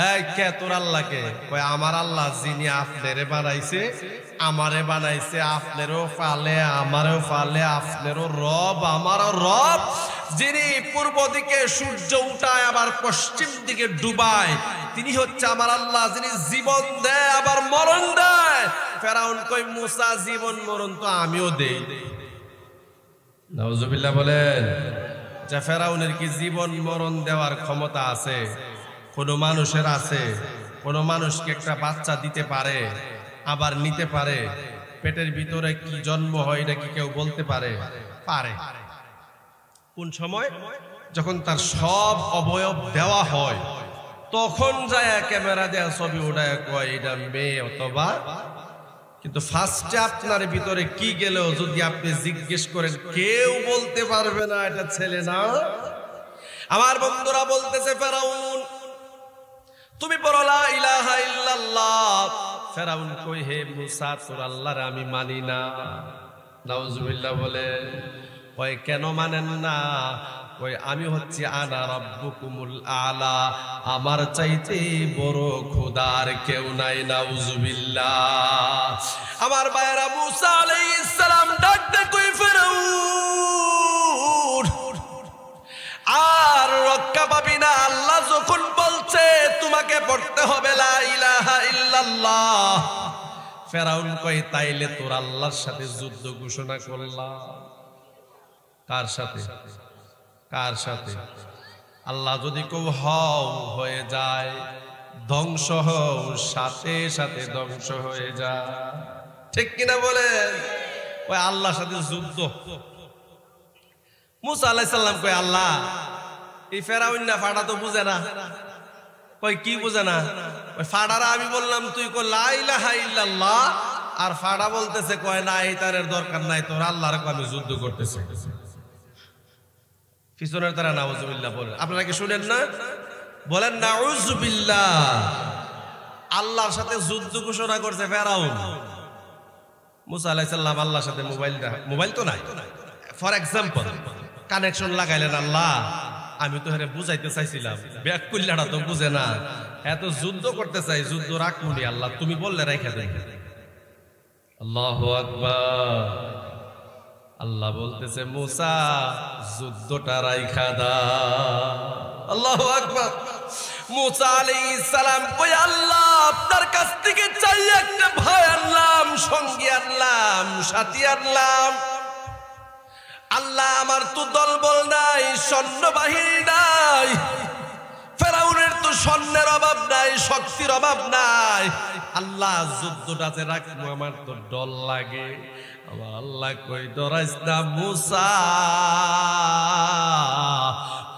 এই কে তোর আল্লাহকে? কয় আমার আল্লাহ যিনি আপনারে বানাইছে, আমারে বানাইছে, আপনারও ফালে আমারও ফালে, আপনারও রব আমারও রব, যিনি পূর্ব দিকে সূর্য উঠায় আবার পশ্চিম দিকে ডুবায়, তিনি হচ্ছে আমার আল্লাহ, যিনি জীবন দেয় আবার মরণ দেয়। ফেরাউন কই মুসা জীবন মরণ তো আমিও দেই। নাউজুবিল্লাহ বলেন। যা ফেরাউনের কি জীবন মরণ দেওয়ার ক্ষমতা আছে? কোন মানুষের আছে? কোন মানুষকে একটা বাচ্চা দিতে পারে আবার নিতে পারে? পেটের ভিতরে কি জন্ম হয় এটা কি কেউ বলতে পারে? পারে। কোন সময়? যখন তার সব অবয়ব দেওয়া হয় তখন যায় ক্যামেরা দেয়া ছবি ওঠায় কয় এটা মেয়ে অথবা। কিন্তু ফার্স্টে আপনার ভিতরে কি গেল যদি আপনি জিজ্ঞেস করেন, কেউ বলতে পারবে না এটা ছেলে না। আমার বন্ধুরা বলতেছে, ফেরাউন তুমি বলো লা ইলাহা ইল্লাল্লাহ। ফেরাউন কই, হে মুসা তোর আল্লাহর আমি মানি না। নাউজুবিল্লাহ বলে। কয় কেন মানেন না? কই আমি হচ্ছি আনা রাব্বুকুমুল আলা, আমার চাইতে বড় খোদার কেউ নাই। নাউজুবিল্লাহ। আমার ভাইরা মুসা আলাইহিস সালাম ডাকতে কই, ফেরাউন আর রক্ষা পাবি না। আল্লাহ যখন বলছে তোমাকে পড়তে হবে লা ইলাহা ইল্লাল্লাহ। ফেরাউন কই তাইলে তোর আল্লাহর সাথে যুদ্ধ ঘোষণা করলাম। কার সাথে? কার সাথে? আল্লাহ যদি কেউ হও হয়ে যায়, ধ্বংস হও সাথে সাথে ধ্বংস হয়ে যায়। ঠিক কিনা বলেন? ওই আল্লাহর সাথে যুদ্ধ। মুসা আলাইহিস সালাম কই, আল্লাহ এই ফেরাউন না ফাড়া তো বুঝে না। কই কি বুঝে না? ওই ফাড়ারা আমি বললাম তুই কই লা ইলাহা ইল্লাল্লাহ, আর ফাড়া বলতেছে কয় না এই তারের দরকার নাই, তোর আল্লাহর আমি যুদ্ধ করতেছি। পিছনের তারা নাউজুবিল্লাহ বলেন। আপনারা কি শুনেন না? বলেন নাউজুবিল্লাহ। আল্লাহর সাথে যুদ্ধ ঘোষণা করছে ফেরাউন। মুসা আলাইহিস সালাম আল্লাহর সাথে মোবাইল তো নাই, ফর এক্সাম্পল কানেকশন লাগাইলেন। আল্লাহ আমি তো হেরে বুঝাইতে চাইছিলাম, ব্যাক কুল্লাটা তো বুঝে না, এত যুদ্ধ করতে চাই, যুদ্ধ রাখুনি আল্লাহ, তুমি বললে রাইখা দেন। আল্লাহু আকবার। আল্লাহ বলতেছে মুসা যুদ্ধটা রাইখা দাও। আল্লাহু আকবার। মুসা আলাইহিস সালাম কই, আল্লাহ আপনার কাছ থেকে চাই একটা ভাই আনলাম, সঙ্গী আনলাম, সাথী আনলাম। আল্লাহ আমার তো দলবল নাই, সৈন্যবাহিনী নাই। ফেরাউনের তো সৈন্যের অভাব নাই, শক্তির অভাব নাই। আল্লাহ যুদ্ধটা যে রাখবো আমার তো ডর লাগে। আমার আল্লাহ কই ডরাইস না মুসা,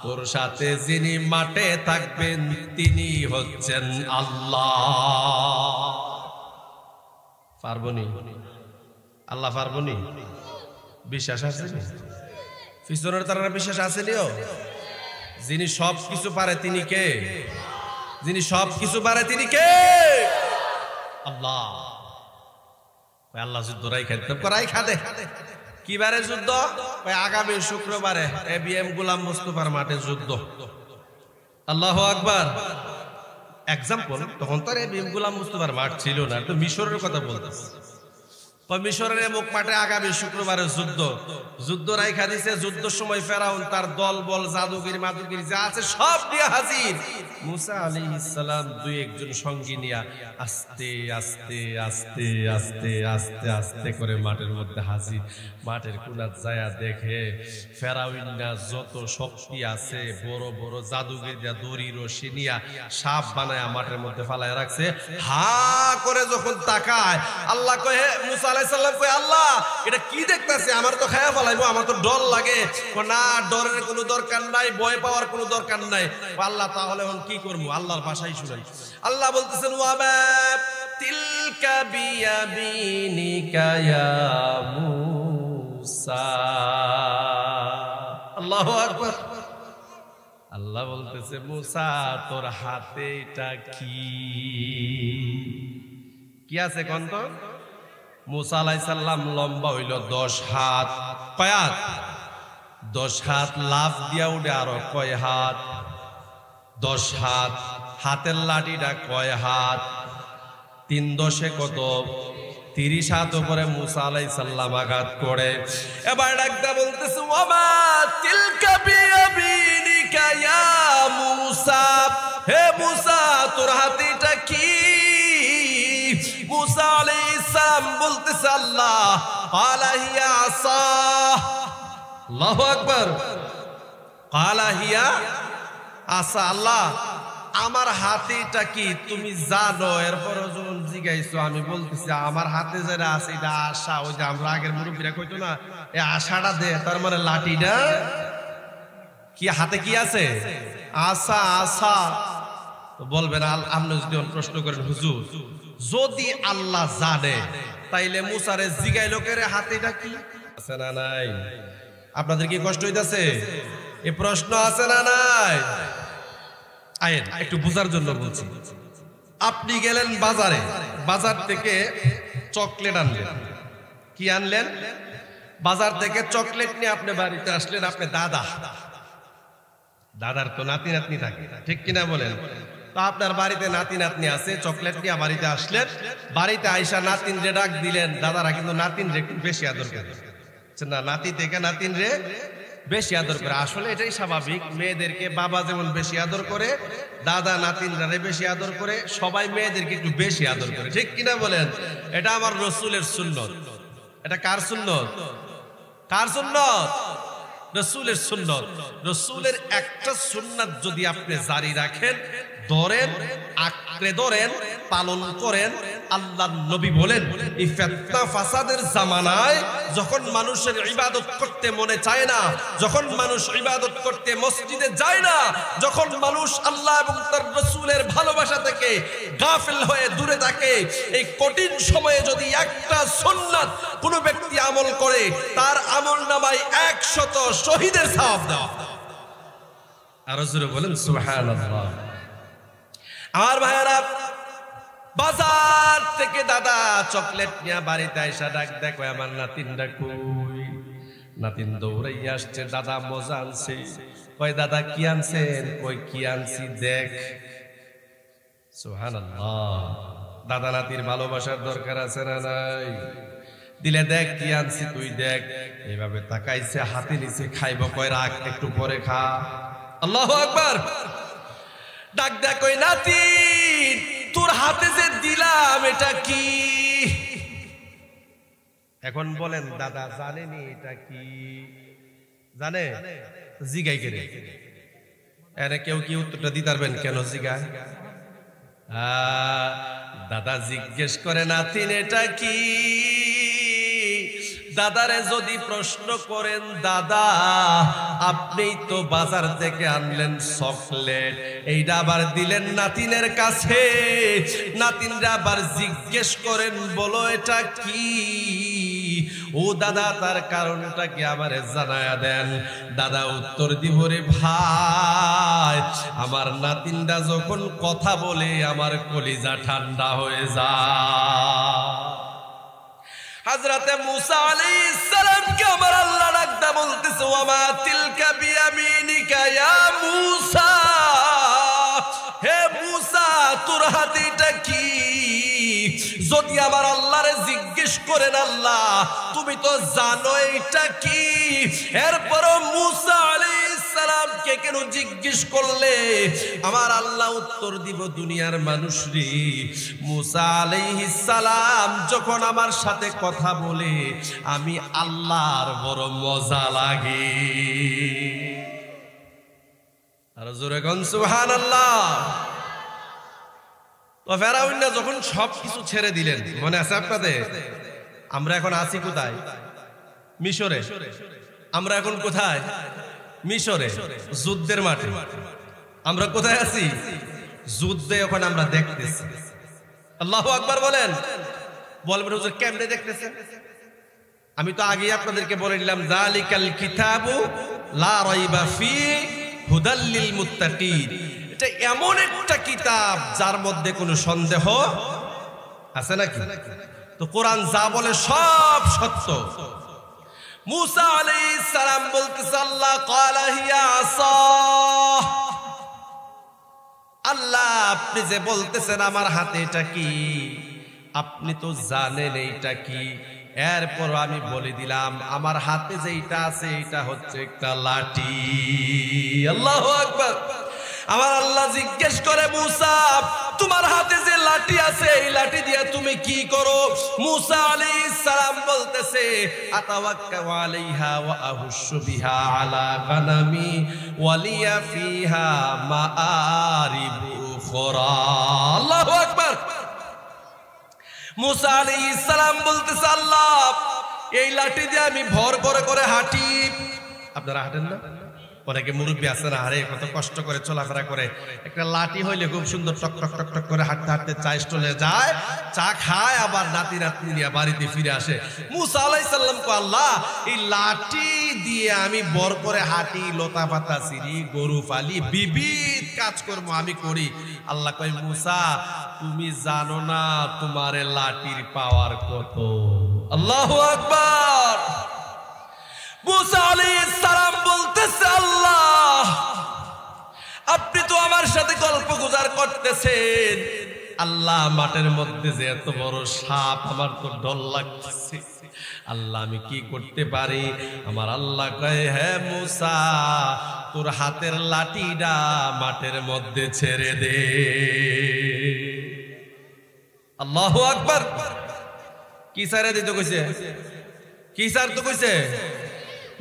তোর সাথে যিনি মাঠে থাকবেন তিনি হচ্ছেন আল্লাহ। পারবনি? আল্লাহ পারবনি? বিশ্বাস আছে? পিছনের তারা বিশ্বাস আসেনিও? যিনি সব কিছু পারে তিনি কে? যিনি সব কিছু পারে তিনি কে? আল্লাহ। আল্লাহ যুদ্ধ রাই খাদে। কি বারে যুদ্ধ? আগামী শুক্রবারে ABM গোলাম মোস্তফার মাঠে যুদ্ধ। আল্লাহু আকবার। এক্সাম্পল, তখন তো ABM গোলাম মোস্তফার মাঠ ছিল না, তো মিশরের কথা বলতেছে। মিশরের মুখ মাঠে আগামী শুক্রবারে যুদ্ধ। যুদ্ধ রাইখা দিছে। যুদ্ধের সময় ফেরাউন তার দল বল জাদুগির মাদুগির যা আছে সব নিয়ে হাজির। মুসা আলাইহিস সালাম দুই একজন সঙ্গী নিয়ে আস্তে আস্তে আস্তে আস্তে আস্তে আস্তে করে মাঠের মধ্যে হাজির। মাঠের কোনাত যায়া দেখে ফেরাউনরা যত শক্তি আছে, বড় বড় জাদুগির যা দড়ি রশি নিয়া সাপ বানায়া মাঠের মধ্যে ফালায় রাখছে। হা করে যখন তাকায়, আল্লাহ কয়, মুসা আলাইহিস সালাম কয়, আল্লাহ এটা কি দেখতাছে? আমার তো খায়া ফলাইবো, আমার তো ডর লাগে। না, ডরের কোনো দরকার নাই, ভয় পাওয়ার কোনো দরকার নাই। আল্লাহ তাহলে এখন কি করবো? আল্লাহর ভাষাই শুনাই। আল্লাহ বলতেছেন, ওয়ামা তিলকা বিয়ামিনিকা ইয়া মুসা। আল্লাহু আকবার। আল্লাহ বলতেছে, মুসা তোর হাতে এটা কি? কি আছে কন্ত? মুসা আলাইহিস সালাম লম্বা হইল 10 হাত। কয় হাত? 10 হাত। লাফ দিয়া উঠে আরো কয় হাত? 10 হাত। হাতের লাঠিটা কয় হাত? 3 10 কত? 30 হাত উপরে মুসা আলাইহিস সালাম আঘাত করে। এবার ডাকতে বলতেছে, ওয়ামা তিলকা বিয়ামিনিকা ইয়া মুসা। হে মুসা তোর হাতে এটা কি? মুসা আলাইহিস সালাম বলতেছে, আল্লাহ ক্বালা হিয়া আসা। আল্লাহু আকবার। ক্বালা হিয়া আসা। আল্লাহ আমার হাতে এটা কি তুমি জানো? এরপরও যখন জিজ্ঞাসা আমি বলতেছি আমার হাতে যেটা আছে এটা আশা। ওই যে আমরা আগের মুরব্বীরা কইতো না, এই আশাটা দে, তার মানে লাঠিটা কি হাতে কি আছে? আশা। আশা বলবেন। আপনি যদি প্রশ্ন করেন, হুজুর যদি আল্লাহ জানে তাইলে মুসারে জিগাই লোকের হাতে এটা কি আছে না নাই? আপনাদের কি কষ্ট হইতাছে? এই প্রশ্ন আছে না নাই? আয়েন একটু বুঝার জন্য বলছি। আপনি গেলেন বাজারে, বাজার থেকে চকলেট আনলেন। কি আনলেন? বাজার থেকে চকলেট নিয়ে আপনি বাড়িতে আসলেন। আপনি দাদার তো নাতি নাতনি থাকে, ঠিক কিনা বলেন? তো আপনার বাড়িতে নাতি নাতনি আছে, চকলেট নিয়ে বাড়িতে আসলেন। বাড়িতে আইসা নাতিন রে ডাক দিলেন। দাদারা কিন্তু নাতিন রে একটু বেশি আদর করে না, নাতি থেকে নাতিন রে বেশি আদর করে। আসলে এটাই স্বাভাবিক, মেয়েদেরকে বাবা যেমন বেশি আদর করে, দাদা নাতিনরা বেশি আদর করে, সবাই মেয়েদেরকে একটু বেশি আদর করে, ঠিক কিনা বলেন? এটা আমার রসুলের সুন্নত। এটা কার সুন্নত? কার সুন্নত? রসুলের সুন্নত। রসুলের একটা সুন্নাত যদি আপনি জারি রাখেন, ধরেন, আঁকড়ে ধরেন, পালন করেন, আল্লাহর নবী বলেন এই ফিতনা ফাসাদের জামানায় যখন মানুষের ইবাদত করতে মনে চায় না, যখন মানুষ ইবাদত করতে মসজিদে যায় না, যখন মানুষ আল্লাহ এবং তার রাসূলের ভালোবাসা থেকে গাফিল হয়ে দূরে থাকে, এই কঠিন সময়ে যদি একটা সুন্নাত কোন ব্যক্তি আমল করে, তার আমলনামায় 100 শহীদের সওয়াব দেওয়া। আর রাসূল বলেন সুবহানাল্লাহ। আমার ভাইরা, বাজার থেকে দাদা চকলেট নিয়ে বাড়িতে আইসা ডাক দেখো আমার নাতিনটা কই? নাতিন দৌড়াইয়া আসছে, দাদা মজা আনছে। কয় দাদা কি আনছেন? কই কি আনছি দেখ। সুবহানাল্লাহ। দাদা নাতির ভালোবাসার দরকার আছে না নাই? দিলে দেখ কি আনছি তুই দেখ। এইভাবে তাকাইছে, হাতে নিচে খাইব, কয় রাখ একটু পরে খা। আল্লাহু আকবার। ডাক দেখ কই নাতি তোর হাতে যে দিলাম এটা কি? এখন বলেন দাদা জানেনি এটা কি? জানে? জিগাই করে এনে কেউ কি উত্তরটা দিতে পারবেন? কেন জিগায়? দাদা জিজ্ঞেস করে নাতিন এটা কি? দাদারে যদি প্রশ্ন করেন, দাদা আপনি তো বাজার থেকে আনলেন চকলেট, এইটা আবার দিলেন নাতিনের কাছে, নাতিনরা আবার জিজ্ঞেস করেন বলো এটা কি? ও দাদা তার কারণটা কি আমারে জানায়া দেন। দাদা উত্তর দিব রে ভাই, আমার নাতিনরা যখন কথা বলে আমার কলিজা ঠান্ডা হয়ে যায়। হযরতে মুসা আলাইহিস সালাম কে আমার আল্লাহ ডাকদা বলতেছে ওয়া মা তিলকা বিয়ামিনিকা ইয়া মুসা, হে মুসা তোর হাতে এটা কি? যদি আমার আল্লাহরে জিজ্ঞেস করেন আল্লাহ তুমি তো জানো এটা কি, এরপরও মুসা আলাইহিস সালামকে কেন জিজ্ঞেস করলে? আমার আল্লাহ উত্তর দিব দুনিয়ার মানুষরে, মুসা আলাইহিস সালাম যখন আমার সাথে কথা বলে আমি আল্লাহর বড় মজা লাগে। আর জোরে কোন সুবহানাল্লাহ। তো ফেরাউন যখন সবকিছু ছেড়ে দিলেন, মনে আছে আপনাদের? আমরা এখন আছি কোথায়? মিশরে। আমরা এখন কোথায়? মিশরে, যুদ্ধের মাঠে। আমরা কোথায় আছি? যুদ্ধে। এখন আমরা দেখতেছি। আল্লাহু আকবার বলেন। বলবেন হুজুর কেমনে দেখতেছেন? আমি তো আগেই আপনাদেরকে বলে দিলাম যালিকাল কিতাবু লা রাইবা ফি হুদাল লিল মুত্তাকিন। এটা এমন একটা কিতাব যার মধ্যে কোনো সন্দেহ আছে নাকি? তো কোরআন যা বলে সব সত্য। মুসা আলাইহিস সালাম বলতেছে আল্লাহ ক্বালা হিয়া আসা, আল্লাহ আপনি যে বলতেছেন আমার হাতে এটা কি, আপনি তো জানেন এইটা কি। এরপর আমি বলে দিলাম আমার হাতে যেটা আছে এটা হচ্ছে একটা লাঠি। আল্লাহু আকবার। আমার আল্লাহ জিজ্ঞেস করে মুসা তোমার হাতে যে লাঠি আছে এই লাঠি দিয়ে তুমি কি করো? মুসা আলাইহিস সালাম বলতেছে আতাওয়াক্কাউ আলাইহা ওয়া আহুশু বিহা আলা গানামি ওয়ালিয়া ফিহা মাআরিবু উখরা। আল্লাহু আকবার। মুসা আলাইহিস সালাম বলতেছে আল্লাহ এই লাঠি দিয়ে আমি ভর করে করে হাঁটি। আপনারা হাঁটেন না? অনেকে মুরব্বী আছে না, আরে কত কষ্ট করে চলাফেরা করে, একটা লাঠি হইলে খুব সুন্দর টক টক টক টক করে হাঁটতে হাঁটতে চা স্টলে যায়, চা খায়, আবার নাতি নাতনি নিয়ে বাড়িতে ফিরে আসে। মুসা আলাইহিস সালাম কো আল্লাহ এই লাঠি দিয়ে আমি বর করে হাঁটি, লতা পাতা ছিঁড়ি, গরু ফালি, বিবিধ কাজকর্ম আমি করি। আল্লাহ কয় মুসা তুমি জানো না তোমার লাঠির পাওয়ার কত। আল্লাহু আকবার। মুসা আলাইহিস সালাম বলতেছে আল্লাহ আপনি তো আমার সাথে গল্প গুজার করতেছেন, আল্লাহ মাঠের মধ্যে যে এত বড় সাপ, আমার তো ডর লাগতেছে, আল্লাহ আমি কি করতে পারি? আমার আল্লাহ কয় হে মুসা তোর হাতের লাঠিটা মাঠের মধ্যে ছেড়ে দে। আল্লাহু আকবার। কি ছেড়ে দিতে কইছে? কি ছাড়তে কইছে?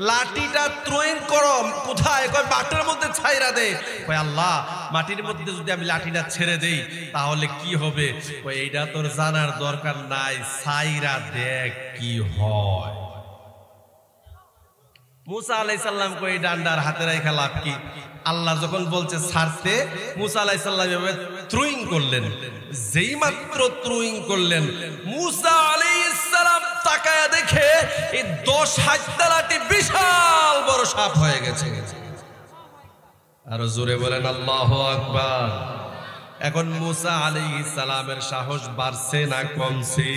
লাঠিটা থ্রোইং করো। কোথায়? কয় মাটির মধ্যে ছাইরা দে। কয় আল্লাহ মাটির মধ্যে যদি আমি লাঠিটা ছেড়ে দেই তাহলে কি হবে? কয় এইটা তোর জানার দরকার নাই, ছাইরা দেখ কি হয়। মুসা আলাইহিস সালাম কয় এই ডান্ডার হাতে রাখা লাভ কি? আল্লাহ যখন বলছে ছাড়তে, মুসা আলাইহিস সালাম এভাবে থ্রোইং করলেন। যেই মাত্র থ্রোইং করলেন, মুসা আলাইহিস সালাম তাকায়া দেখে এই 10 হাত লাঠি বিশাল বড় সাপ হয়ে গেছে। আরো জোরে বলেন আল্লাহু আকবার। এখন মুসা আলাইহিস সালামের সাহস বাড়ছে না কমছে?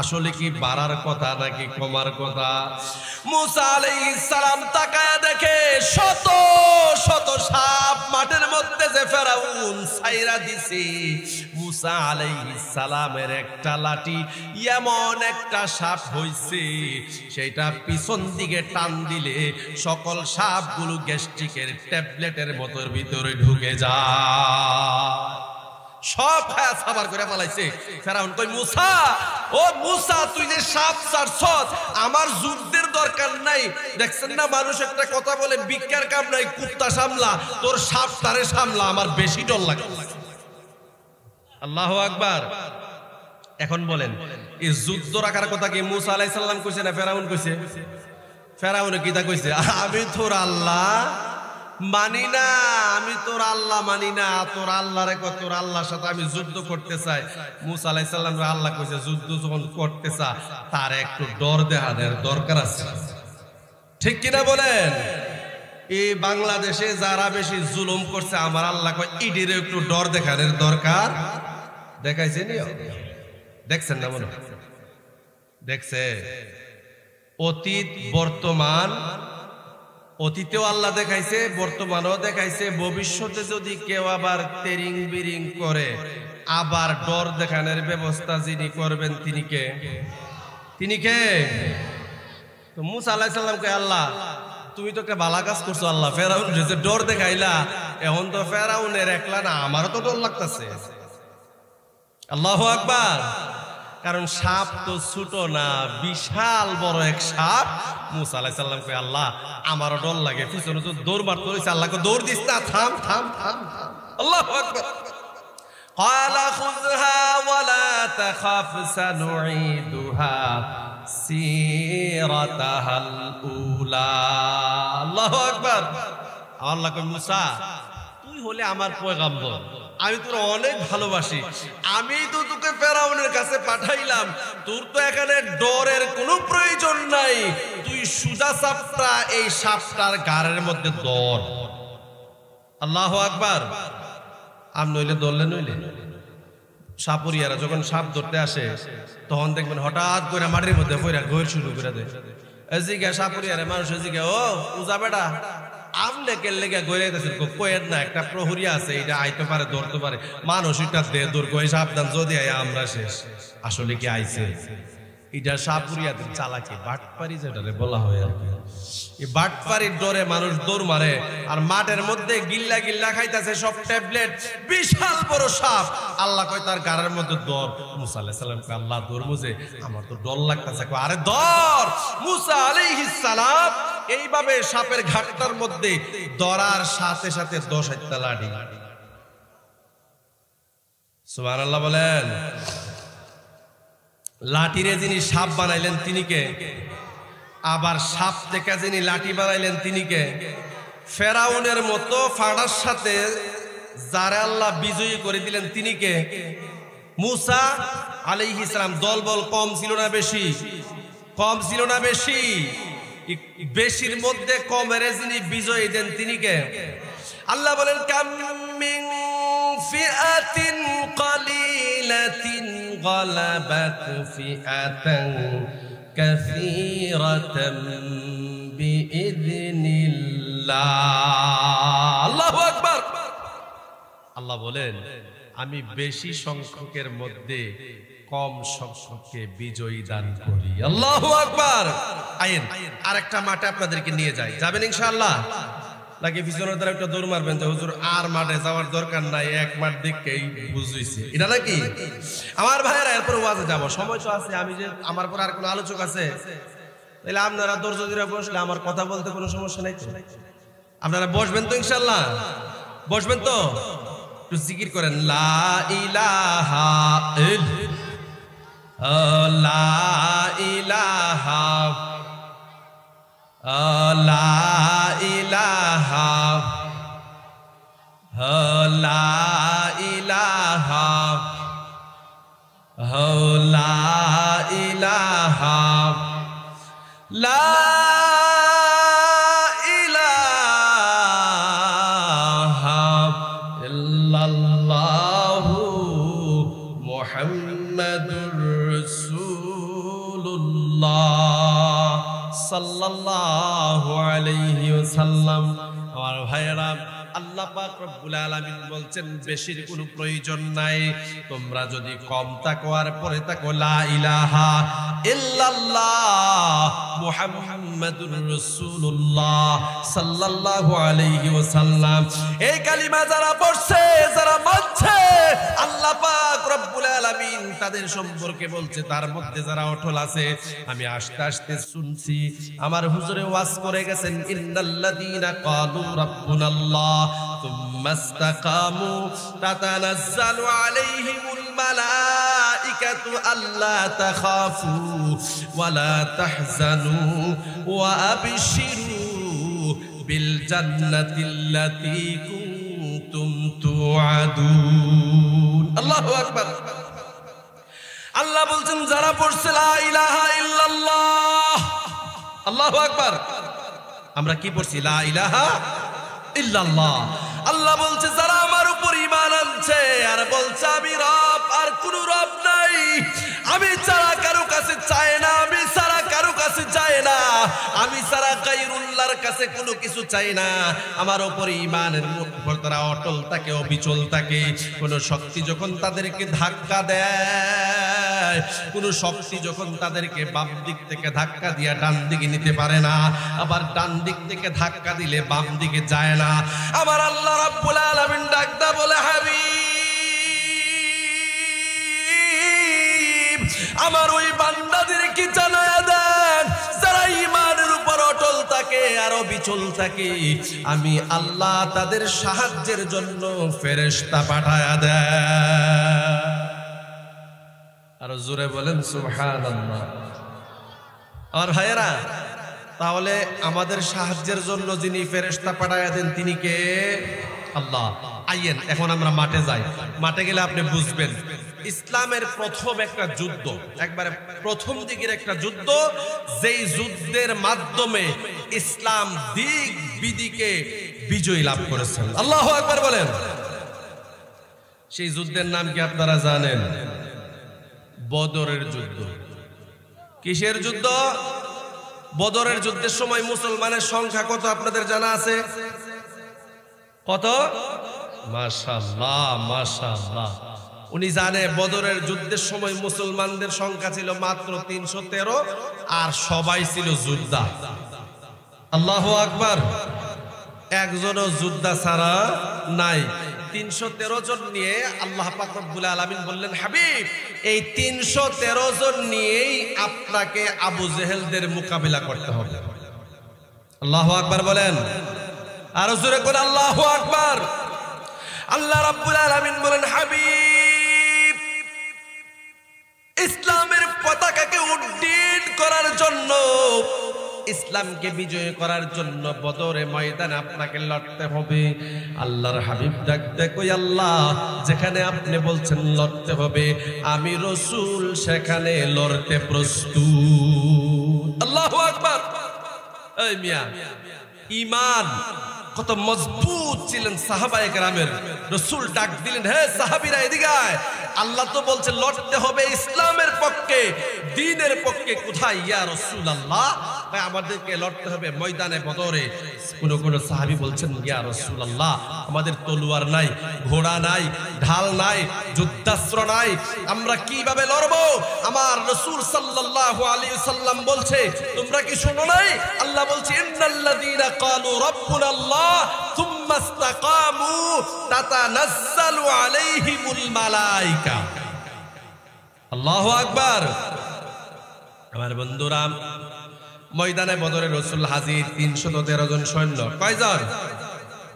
আসলে কি বাড়ার কথা নাকি কমার কথা? মুসা আলাইহিস সালাম তাকায়া দেখে শত শত সাপ মাঠের মধ্যে যে ফেরাউন ছাইরা দিছে। মুসা আলাইহিস সালামের একটা লাঠি এমন একটা সাপ হইছে, সেটা পিছন দিকে টান দিলে সকল সাপগুলো গ্যাস্ট্রিকের ট্যাবলেটের মতোর ভিতরে ঢুকে যায়। সব খায়া সাবার করে পালাইছে। ফেরাউন কই মুসা, ও মুসা তুই যে সাপ ছাড়ছস, আমার যুদ্ধের দরকার নাই। দেখছেন না মানুষ একটা কথা বলে বিজ্ঞার কাম নাই, কুত্তা সামলা, তোর সাপ তারে সামলা, আমার বেশি ডর লাগে। আল্লাহু আকবার। এখন বলেন এই যুদ্ধ রাখার কথা কি মুসা আলাইহিস সালাম কইছে না ফেরাউন কইছে? ফেরাউন কি তা কইছে? আমি তোর আল্লাহ মানি না, আমি তোর আল্লাহ মানি না, তোর আল্লাহ রে কয় তোর আল্লাহর সাথে আমি যুদ্ধ করতে চাই। মুসা আলাইহিস সালাম রে আল্লাহ কইছে যুদ্ধ যখন করতে চা তার একটু ডর দেখানোর দরকার আছে। ঠিক কিনা বলেন? এই বাংলাদেশে যারা বেশি জুলুম করছে আমার আল্লাহ কয় ইডির একটু ডর দেখানোর দরকার। দেখাইছেন? দেখছেন না মনে দেখছে? অতীত বর্তমান, অতীতেও আল্লাহ দেখাইছে, বর্তমানেও দেখাইছে, ভবিষ্যতে যদি কেউ আবার তেরিং বিরিং করে আবার ডর দেখানোর ব্যবস্থা যিনি করবেন তিনি কে? তিনি কে? তো মুসা আলাইহিস সালামকে আল্লাহ তুমি তো একটা ভালো কাজ করছো আল্লাহ, ফেরাউন যে ডর দেখাইলা, এখন তো ফেরাউনের একলা না আমারও তো ডর লাগতেছে। আল্লাহু আকবার। কারণ সাপ তো ছোট না, বিশাল বড় এক সাপ। মুসা আলাইহিস সালাম কয় আল্লাহ আমারও ডর লাগে, পিছনে তো দৌড় মারতে হইছে, আল্লাহকে দৌড় দিস না, থাম থাম থাম। আল্লাহু আকবার। ক্বালা খুযহা ওয়ালা তাখাফ সানুঈদুহা সিরাতাহাল উলা। আল্লাহু আকবার। আল্লাহ কয় মুসা তুই হলে আমার পয়গাম্বর, আমি তোর অনেক ভালোবাসি, আমি তো তোকে ফেরাউনের কাছে পাঠাইলাম, তোর তো এখানে ডরের কোনো প্রয়োজন নাই, তুই সুজা সাপটা এই সাপটার গাড়ের মধ্যে দৌড়। আল্লাহু আকবার। আম নইলে দৌড়লে নইলে সাপুরিয়ারা যখন সাপ ধরতে আসে তখন দেখবেন হঠাৎ করে মাটির মধ্যে পড়া গৈর শুরু করে দেয়। এদিকে সাপুরিয়ারে মানুষ এদিকে ও উজা বেটা আমনে কে লেগে গইরে গেছেন কয়ের না একটা প্রহরী আছে, এটা আইতে পারে ধরতে পারে, মানুষ এটা দে দূর কই সাবধান, যদি আয় আমরা শেষ। আসলে কি আইছে? এটা সাপুরিয়াদের চালাকি, বাটপারি যেটারে বলা হয় আর কি। এই বাটপারির ডরে মানুষ দৌড় মারে, আর মাঠের মধ্যে গিল্লা গিল্লা খাইতেছে সব ট্যাবলেট, বিশাল বড় সাপ। আল্লাহ কয় তার গাড়ের মধ্যে দর। মুসা আলাইহিস সালাম কয় আল্লাহ দৌড় মুজে, আমার তো ডর লাগতেছে। আরে দর। মুসা আলাইহিস সালাম এইভাবে সাপের ঘাটটার মধ্যে দরার সাথে সাথে 10 হাত লাঠি। সুবহানাল্লাহ বলেন। লাঠিরে যিনি সাপ বানাইলেন তিনি কে? আবার সাপ থেকে যিনি লাঠি বানাইলেন তিনি কে? ফেরাউনের মতো ফাড়ার সাথে যারা আল্লাহ বিজয়ী করে দিলেন তিনি কে? মুসা আলাইহিস সালাম। দলবল কম ছিল না বেশি? কম ছিল না বেশি? বেশির মধ্যে কমের যিনি বিজয়ী দেন তিনি কে? আল্লাহ বলেন কাম মিন ফিআতিন কালিলাতিন গালাবাত ফিআতান কাসীরাতান বিইذনিল্লাহ। আল্লাহু আকবার। আল্লাহ বলেন আমি বেশি সংখ্যকের মধ্যে কম সংখ্যককে বিজয়ী দান করি। আল্লাহু আকবার। আইন আরেকটা মাঠে আপনাদেরকে নিয়ে যাই, যাবেন ইনশাআল্লাহ? নাকি পিছনের দ্বারা একটা দৌড় মারবেন যে হুজুর আর মাঠে যাওয়ার দরকার নাই, এক মাঠ দেখেই বুঝুইছে এটা নাকি? আমার ভাইয়েরা এরপর ওয়াজে যাব, সময় তো আছে। আমি যে আমার পর আর কোনো আলোচক আছে তাহলে আপনারা ধৈর্য ধরে বসলে আমার কথা বলতে কোনো সমস্যা নাই তো? আপনারা বসবেন তো ইনশাআল্লাহ? বসবেন তো? একটু জিকির করেন লা ইলাহা ইল্লাল্লাহ, লা ইলাহা লা ইলাহা লা ইলাহা লা ইলাহা লা ইলাহা ইল্লাল্লাহু মুহাম্মাদুর রাসূলুল্লাহ সাল্লাল্লাহু আলাইহি ওয়াসাল্লাম। আমার ভাইয়েরা, আল্লাহ পাক রব্বুল আলামিন বলছেন বেশির কোনো প্রয়োজন নাই, তোমরা যদি কম তাকো আর পরে তাকো লা ইলাহা ইল্লাল্লাহ মুহাম্মাদুর রাসূলুল্লাহ সাল্লাল্লাহু আলাইহি ওয়াসাল্লাম। এই কালিমা যারা পড়ছে, যারা মানছে, আল্লাহ পাক রব্বুল আলামিন তাদের সম্পর্কে বলছে তার মধ্যে যারা অটল আছে। আমি আস্তে আস্তে শুনছি, আমার হুজুরে ওয়াজ করে গেছেন ইন্নাল্লাযীনা ক্বালু রাব্বুনাল্লাহ থুম্মা ইসতাকামু তাতানাজ্জালু আলাইহিমুল মালাইকাতু আল্লা তাখাফু ওয়া লা তাহজানু ওয়া আবশিরু বিল জান্নাতিল্লাতী কুনতুম তুআদুন। আল্লাহু আকবার। আল্লাহ বলছেন যারা পড়ছে লা ইলাহা ইল্লাল্লাহ, আল্লাহু আকবার। আমরা কি পড়ছি? লা ইলাহা ইল্লাল্লাহ। আল্লাহ বলছে যারা আমার উপর ঈমান আনছে আর বলছে আমি রব, আর কোন রব নাই, আমি ছাড়া কারো কাছে চায় না, আমি ছাড়া কারো কাছে চায় না, আমি ছাড়া গায়রুল্লাহর কাছে কোনো কিছু চাই না, আমার উপর ঈমানের উপর তারা অটল থাকে, অবিচল থাকে। কোন শক্তি যখন তাদেরকে ধাক্কা দেয়, কোন শক্তি যখন তাদেরকে বাম দিক থেকে ধাক্কা দিয়া ডান দিকে নিতে পারে না, আবার ডান দিক থেকে ধাক্কা দিলে বাম দিকে যায় না, আমার আল্লাহ রাব্বুল আলামিন ডাকদা বলে হাবিব আমার ওই বান্দাদেরকে জানায়া দেন যারা ঈমানের উপর অটল থাকে আর অবিচল থাকে, আমি আল্লাহ তাদের সাহায্যের জন্য ফেরেশতা পাঠায়া দেয়। আর জোরে বলেন সুবহানাল্লাহ। আর ভাইয়েরা, তাহলে আমাদের সাহায্যের জন্য যিনি ফেরেশতা পাঠায়া দেন তিনি কে? আল্লাহ। আইয়েন এখন আমরা মাঠে যাই। মাঠে গেলে আপনি বুঝবেন ইসলামের প্রথম একটা যুদ্ধ, একবারে প্রথম দিকের একটা যুদ্ধ, যেই যুদ্ধের মাধ্যমে ইসলাম দিক বিদিকে বিজয় লাভ করেছেন। আল্লাহু আকবার বলেন। সেই যুদ্ধের নাম কি আপনারা জানেন? বদরের যুদ্ধ। কিসের যুদ্ধ? বদরের যুদ্ধের সময় মুসলমানের সংখ্যা কত আপনাদের জানা আছে? কত? মাশাআল্লাহ মাশাআল্লাহ। উনি জানে বদরের যুদ্ধের সময় মুসলমানদের সংখ্যা ছিল মাত্র 313, আর সবাই ছিল যোদ্ধা। আল্লাহু আকবার। একজনও যোদ্ধা ছাড়া নাই। 313 জন নিয়ে আল্লাহ পাক রব্বুল আলামিন বললেন হাবিব এই 313 জন নিয়েই আপনাকে আবু জেহেলদের মোকাবিলা করতে হবে। আল্লাহু আকবার বলেন। আর জোরে করে আল্লাহু আকবার। আল্লাহ রাব্বুল আলামিন বলেন হাবিব ইসলামের পতাকাকে উড্ডীন করার জন্য ইসলামকে বিজয় করার জন্য বদরের ময়দানে আপনাকে লড়তে হবে। আল্লাহর হাবিব ডাকতে কই আল্লাহ যেখানে আপনি বলছেন লড়তে হবে আমি রাসূল সেখানে লড়তে প্রস্তুত। আল্লাহু আকবার। এই মিয়া ঈমান কত মজবুত ছিলেন সাহাবায়ে কেরামের। রাসূল ডাক দিলেন হে সাহাবীরা এদিকে আয়, আল্লাহ তো বলছে লড়তে হবে ইসলামের পক্ষে দ্বীনের পক্ষে। কোথায় ইয়া রাসূলুল্লাহ? ভাই আমাদেরকে লড়তে হবে ময়দানে বদরে। কোন সাহাবী বলছেন ইয়া রাসূলুল্লাহ আমাদের তলোয়ার নাই, ঘোড়া নাই, ঢাল নাই, যুদ্ধাস্ত্র নাই, আমরা কিভাবে লড়বো? আমার রাসূল সাল্লাল্লাহু আলাইহি ওয়াসাল্লাম বলছে তোমরা কি শোনো নাই? আল্লাহ বলছে ইন্নাল্লাযীনা ক্বালু রাব্বুনাল্লাহ সুম্মা ইসতাকামু তাতানাজ্জালু আলাইহিমুল মালায়েকা। আল্লাহু আকবার। আমার বন্ধুরা ময়দানে বদরে রাসূল হাজির, 313 জন সৈন্য। কয়জন?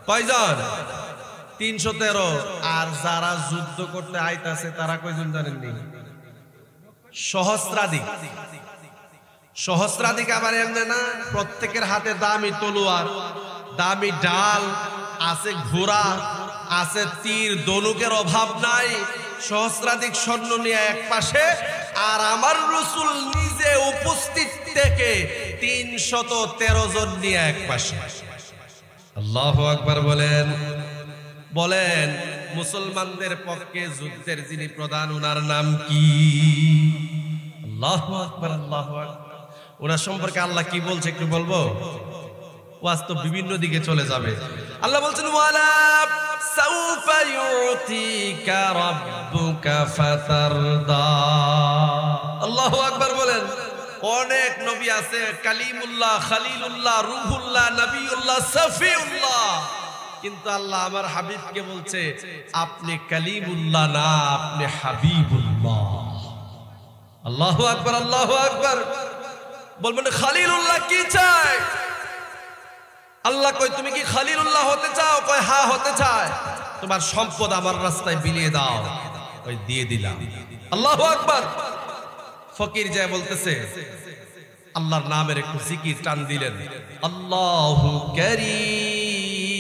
313। আর যারা যুদ্ধ করতে আইতাছে তারা কয়জন জানেননি? সহস্রাধিক। আবার এমনি না প্রত্যেকের হাতে দামি তলোয়ার, দামি ঢাল আছে, ঘোড়া আছে, তীর ধনুকের অভাব নাই। সহস্রাধিক সৈন্য নিয়ে এক পাশে, আর আমার রাসূল নিজে উপস্থিত থেকে 313 জন নিয়ে এক পাশে। আল্লাহু আকবার বলেন। মুসলমানদের পক্ষে যুদ্ধের যিনি প্রধান ওনার নাম কি? আল্লাহু আকবার, আল্লাহু আকবার। ওনার সম্পর্কে আল্লাহ কি বলছে একটু বলবো? ওয়াজ তো বিভিন্ন দিকে চলে যাবে। আল্লাহ বলছেন ওয়ালা সাউফা ইউতিকা রাব্বুকা ফাতারদা। আল্লাহু আকবার বলেন। অনেক নবী আছে, কালিমুল্লাহ, খলিলুল্লাহ, রূহুল্লাহ, নবিউল্লাহ, সফিউল্লাহ, কিন্তু আল্লাহ আমার হাবিবকে বলছে আপনি কালিমুল্লাহ না, আপনি হাবিবুল্লাহ। আল্লাহু আকবার, আল্লাহু আকবার। বলবেন খলিলুল্লাহ কি চায়? আল্লাহ কই তুমি কি খলিলুল্লাহ হতে চাও? কয় হ্যাঁ হতে চায়। তোমার সম্পদ আমার রাস্তায় বিলিয়ে দাও। ওই দিয়ে দিলাম। আল্লাহু আকবার। ফকির যায় বলতেছে আল্লাহর নামের একটু জিকির টান দিলেন, আল্লাহু কারীম।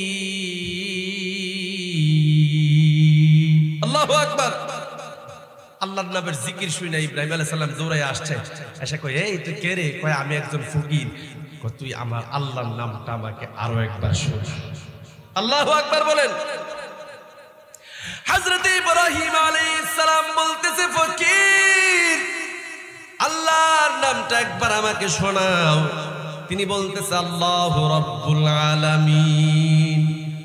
আল্লাহু আকবার। আল্লাহর নামের জিকির শুনে ইব্রাহিম আলাইহিস সালাম দৌড়ায় আসছে, এসে কয় এই তুই কে রে? কয় আমি একজন ফকির। তুই আমার আল্লাহর নামটা আমাকে আরো একবার শোনা। আল্লাহু আকবার বলেন। হযরত ইব্রাহিম আলাইহিস সালাম বলতেছে ফকির আল্লাহর নামটা একবার আমাকে শোনাও। তিনি বলতেছে আল্লাহু রাব্বুল আলামিন।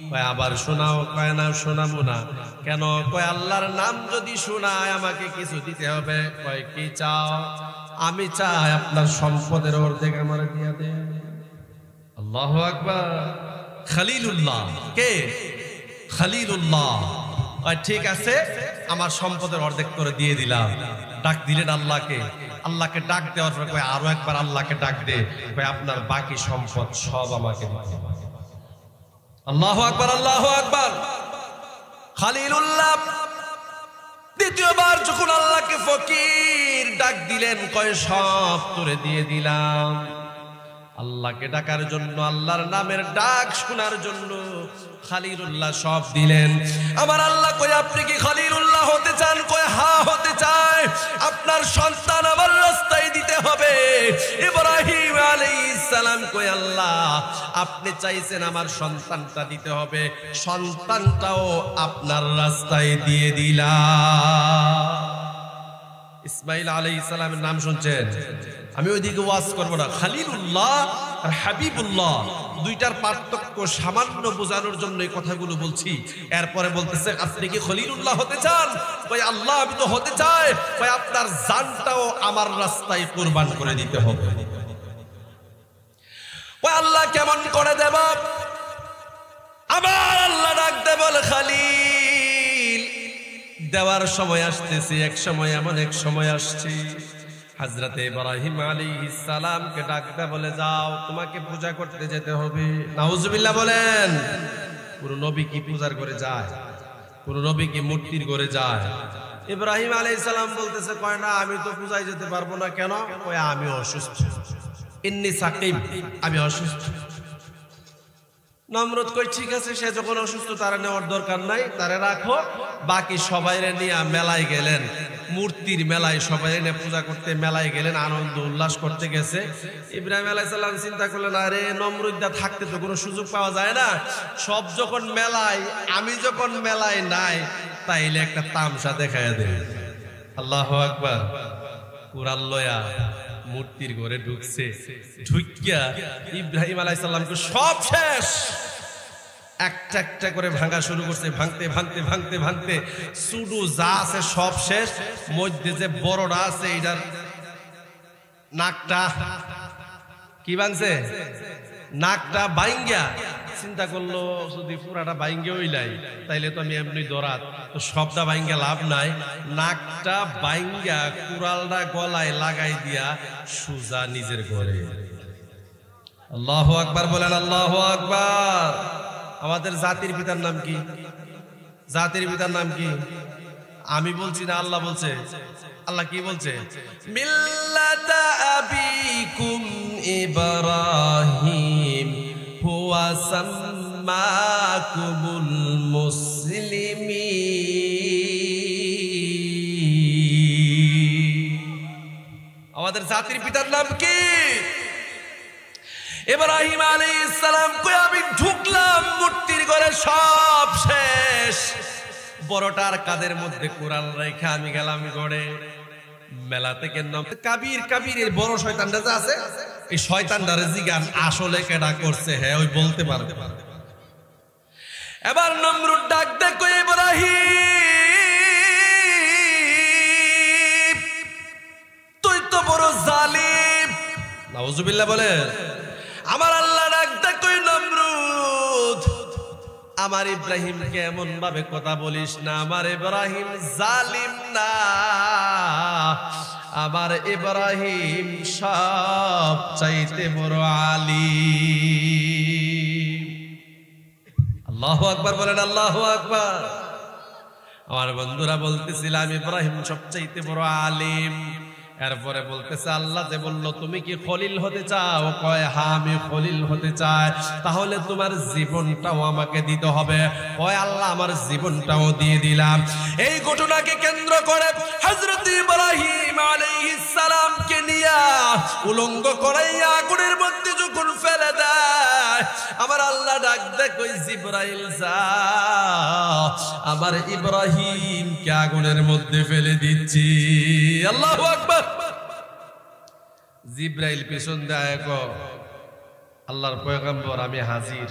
কয় আবার শোনাও। কয় না শোনাবো না। কেন? কয় আল্লাহর নাম যদি শোনায় আমাকে কিছু দিতে হবে। কয় কি চাও? আমি চাই আপনার সম্পদের অর্ধেক আমার দিয়ে দেন। আল্লাহু আকবার। খলিলুল্লাহ কে? খলিলুল্লাহ। ঠিক আছে আমার সম্পদের অর্ধেক করে দিয়ে দিলাম। ডাক দিলেন আল্লাহকে। আল্লাহকে ডাক দেওয়ার পর কয় আরো একবার আল্লাহকে ডাক দে। কয় আপনার বাকি সম্পদ সব আমাকে দিতে। আল্লাহু আকবার, আল্লাহু আকবার। খলিলুল্লাহ দ্বিতীয়বার যখন আল্লাহকে ফকির ডাক দিলেন, কয় সব তোরে দিয়ে দিলাম। আল্লাহকে ডাকার জন্য, আল্লাহর নামের ডাক শোনার জন্য খলিলুল্লাহ সব দিলেন। আমার আল্লাহ কয় আপনি কি খলিলুল্লাহ হতে চান? কয় হ্যাঁ হতে চায়। আপনার সন্তান আমার রাস্তায় দিতে হবে। ইব্রাহিম আলাইহিস সালাম কয় আল্লাহ আপনি চাইছেন আমার সন্তানটা দিতে হবে, সন্তানটাও আপনার রাস্তায় দিয়ে দিলাম। ইসমাইল আলাইহিস সালামের নাম শুনছেন? আমি ওইদিকে ওয়াজ করবো না। খলিলুল্লাহ আর হাবিবুল্লাহ দুইটার পার্থক্য সামান্য বোঝানোর জন্য এই কথাগুলো বলছি। এরপরে বলতেছে আপনি কি খলিলুল্লাহ হতে চান? কয় আল্লাহ আমি তো হতে চাই। কয় আপনার জানটাও আমার রাস্তায় কুরবান করে দিতে হবে। কয় আল্লাহ কেমন করে দেব? আমার আল্লাহ ডাক দে বলে খলিল দেওয়ার সময় আসতেছে, এক সময় এমন এক সময় আসছে হযরত ইব্রাহিম আলাইহিস সালামকে ডাকতে বলে যাও তোমাকে পূজা করতে যেতে হবে। নাউজুবিল্লাহ বলেন। পুরো নবী কি পূজার করে যায়? পুরো নবী কি মূর্তির করে যায়? ইব্রাহিম আলাইহিস সালাম বলতেছে কয় না আমি তো পূজায় যেতে পারবো না। কেন? কয় আমি অসুস্থ। ইন্নী সাকিম, আমি অসুস্থ। নমরুদ কই ঠিক আছে, সে যখন অসুস্থ তারা নেওয়ার দরকার নাই, তারা রাখো। বাকি সবাইরে নিয়ে মেলায় গেলেন, মূর্তির মেলায় সবাই এনে পূজা করতে মেলায় গেলেন, আনন্দ উল্লাস করতে গেছে। ইব্রাহিম আলাইহিস সালাম চিন্তা করলেন, আরে নমরুদা থাকতে তো কোনো সুযোগ পাওয়া যায় না, সব যখন মেলায়, আমি যখন মেলায় নাই, তাইলে একটা তামসা দেখায় দেয়। আল্লাহু আকবার। কুরআন লয়া মূর্তির ঘরে ঢুকছে, ঢুকিয়া ইব্রাহিম আলাইহিস সালামকে সব শেষ একটা একটা করে ভাঙা শুরু করছে, ভাঙতে ভাঙতে ভাঙতে ভাঙতে সুডু যা আছে সব শেষ। মধ্যে যে বড়টা আছে এটার নাকটা কি ভাঙছে, নাকটা বাইঙ্গা। চিন্তা করলো যদি পুরাটা বাইঙ্গে হইলাই তাইলে তো আমি এমনি দরাত, তো সবটা বাইঙ্গা লাভ নাই। নাকটা বাইঙ্গা কুড়ালটা গলায় লাগাই দিয়া সুজা নিজের ঘরে। আল্লাহু আকবার বলেন, আল্লাহু আকবার। আমাদের জাতির পিতার নাম কি? জাতির পিতার নাম কি? আমি বলছি না, আল্লাহ বলছে। আল্লাহ কি বলছে? মিল্লাতা আবিকুম ইব্রাহিম হুয়া সাম্মাকুমুল মুসলিমিন। আমাদের জাতির পিতার নাম কি? ইব্রাহিম আলাইহিস সালাম কই আমি ঢুকলাম মূর্তির ঘরে, সব শেষ। বড়টার কাদের মধ্যে কোরআন রেখে আমি গেলাম ঘরে। মেলা থেকে কাবির, কাবিরের বড় শয়তানটা যে আছে, এই শয়তানটারে জিগান আসলে কেডা করছে, হ্যাঁ ওই বলতে পারবে। এবার নমরুদ ডাক দেয়, কই ইব্রাহিম তুই তো বড় জালিম। নাউজুবিল্লাহ বলে। আমার আল্লাহ ডাক দেয়, কই নমরুদ আমার ইব্রাহিমকে এমন ভাবে কথা বলিস না, আমার ইব্রাহিম জালিম না, আমার ইব্রাহিম সব চাইতে বড় আলিম। আল্লাহু আকবার বলেন, আল্লাহু আকবার। আমার বন্ধুরা বলতেছিলাম ইব্রাহিম সবচাইতে বড় আলিম। এরপরে বলতেছে আল্লাহ যে বলল তুমি কি খলিল হতে চাও? কয় হ্যাঁ আমি খলিল হতে চাই। তাহলে তোমার জীবনটাও আমাকে দিতে হবে। কয় আল্লাহ আমার জীবনটাও দিয়ে দিলাম। এই ঘটনাকে কেন্দ্র করে হযরত ইব্রাহিম আলাইহিস সালামকে নিয়ে উলঙ্গ করাইয়া আগুনের মধ্যে যখন ফেলে দেয়, আমার আল্লাহ ডাক দেয়, কই জিবরাইল যাও আমার ইব্রাহিমকে আগুনের মধ্যে ফেলে দিচ্ছি। আল্লাহু আকবার। জিব্রাইল পিছন দেয়, কো আল্লাহর পয়গম্বর আমি হাজির।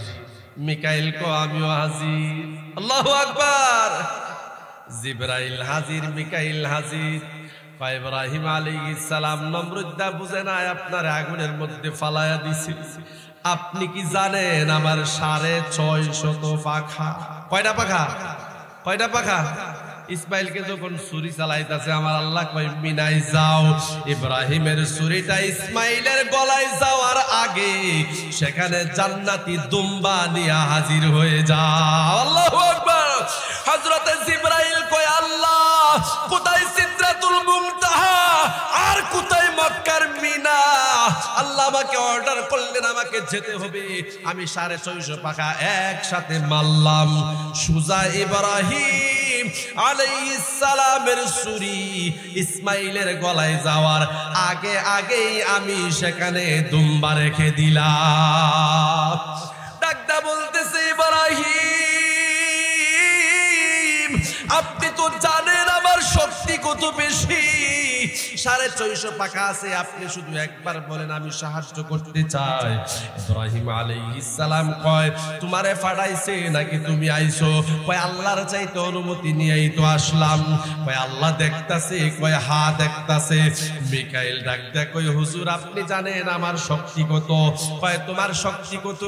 মিকাইল কো আমিও হাজির। আল্লাহু আকবার। জিব্রাইল হাজির, মিকাইল হাজির। ইব্রাহিম আলাইহিস সালাম নমরুদা বুঝে না আপনার আগুনের মধ্যে ফালায়া দিছি। আপনি কি জানেন আমার 650 পাখা? কয়টা পাখা? কয়টা পাখা? ইসমাইলকে যখন ছুরি চালাইতেছে আমার আল্লাহ কয় মিনাই যাও, ইব্রাহিমের ছুরিটা ইসমাইলের গলায় যাওয়ার আগে সেখানে জান্নাতি দুম্বা নিয়ে হাজির হয়ে যাও। আল্লাহু আকবার। হযরত জিবরাইল কয় আল্লাহ কোথায় সিদরাতুল মুনতাহা আর কোথায় মক্কার মিনা? আল্লাহ আমাকে অর্ডার করলেন আমাকে যেতে হবে। আমি 650 পাখা একসাথে মারলাম। সুজা ইব্রাহিম আলাইহিস সালামের ছুরি ইসমাইলের গলায় যাওয়ার আগে আগেই আমি সেখানে দুম্বা রেখে দিলাম। ডাকদা বলতেছে ইব্রাহিম আপনি তো জানেন আমার শক্তি কত বেশি। 650 পাখা আছে, আপনি শুধু একবার বলেন আমি সাহায্য করতে চাই। ইব্রাহিম আলাইহিস সালাম কয় তোমারে ফাড়াইছে নাকি তুমি আইছো? কয় আল্লাহর চাইতে অনুমতি নিয়েই তো আসলাম। কয় আল্লাহ দেখতাছে? কয় হ্যাঁ দেখতাছে। মিকাইল ডাক দেয়, কয় হুজুর আপনি জানেন আমার শক্তি কত? কয় তোমার শক্তি কত?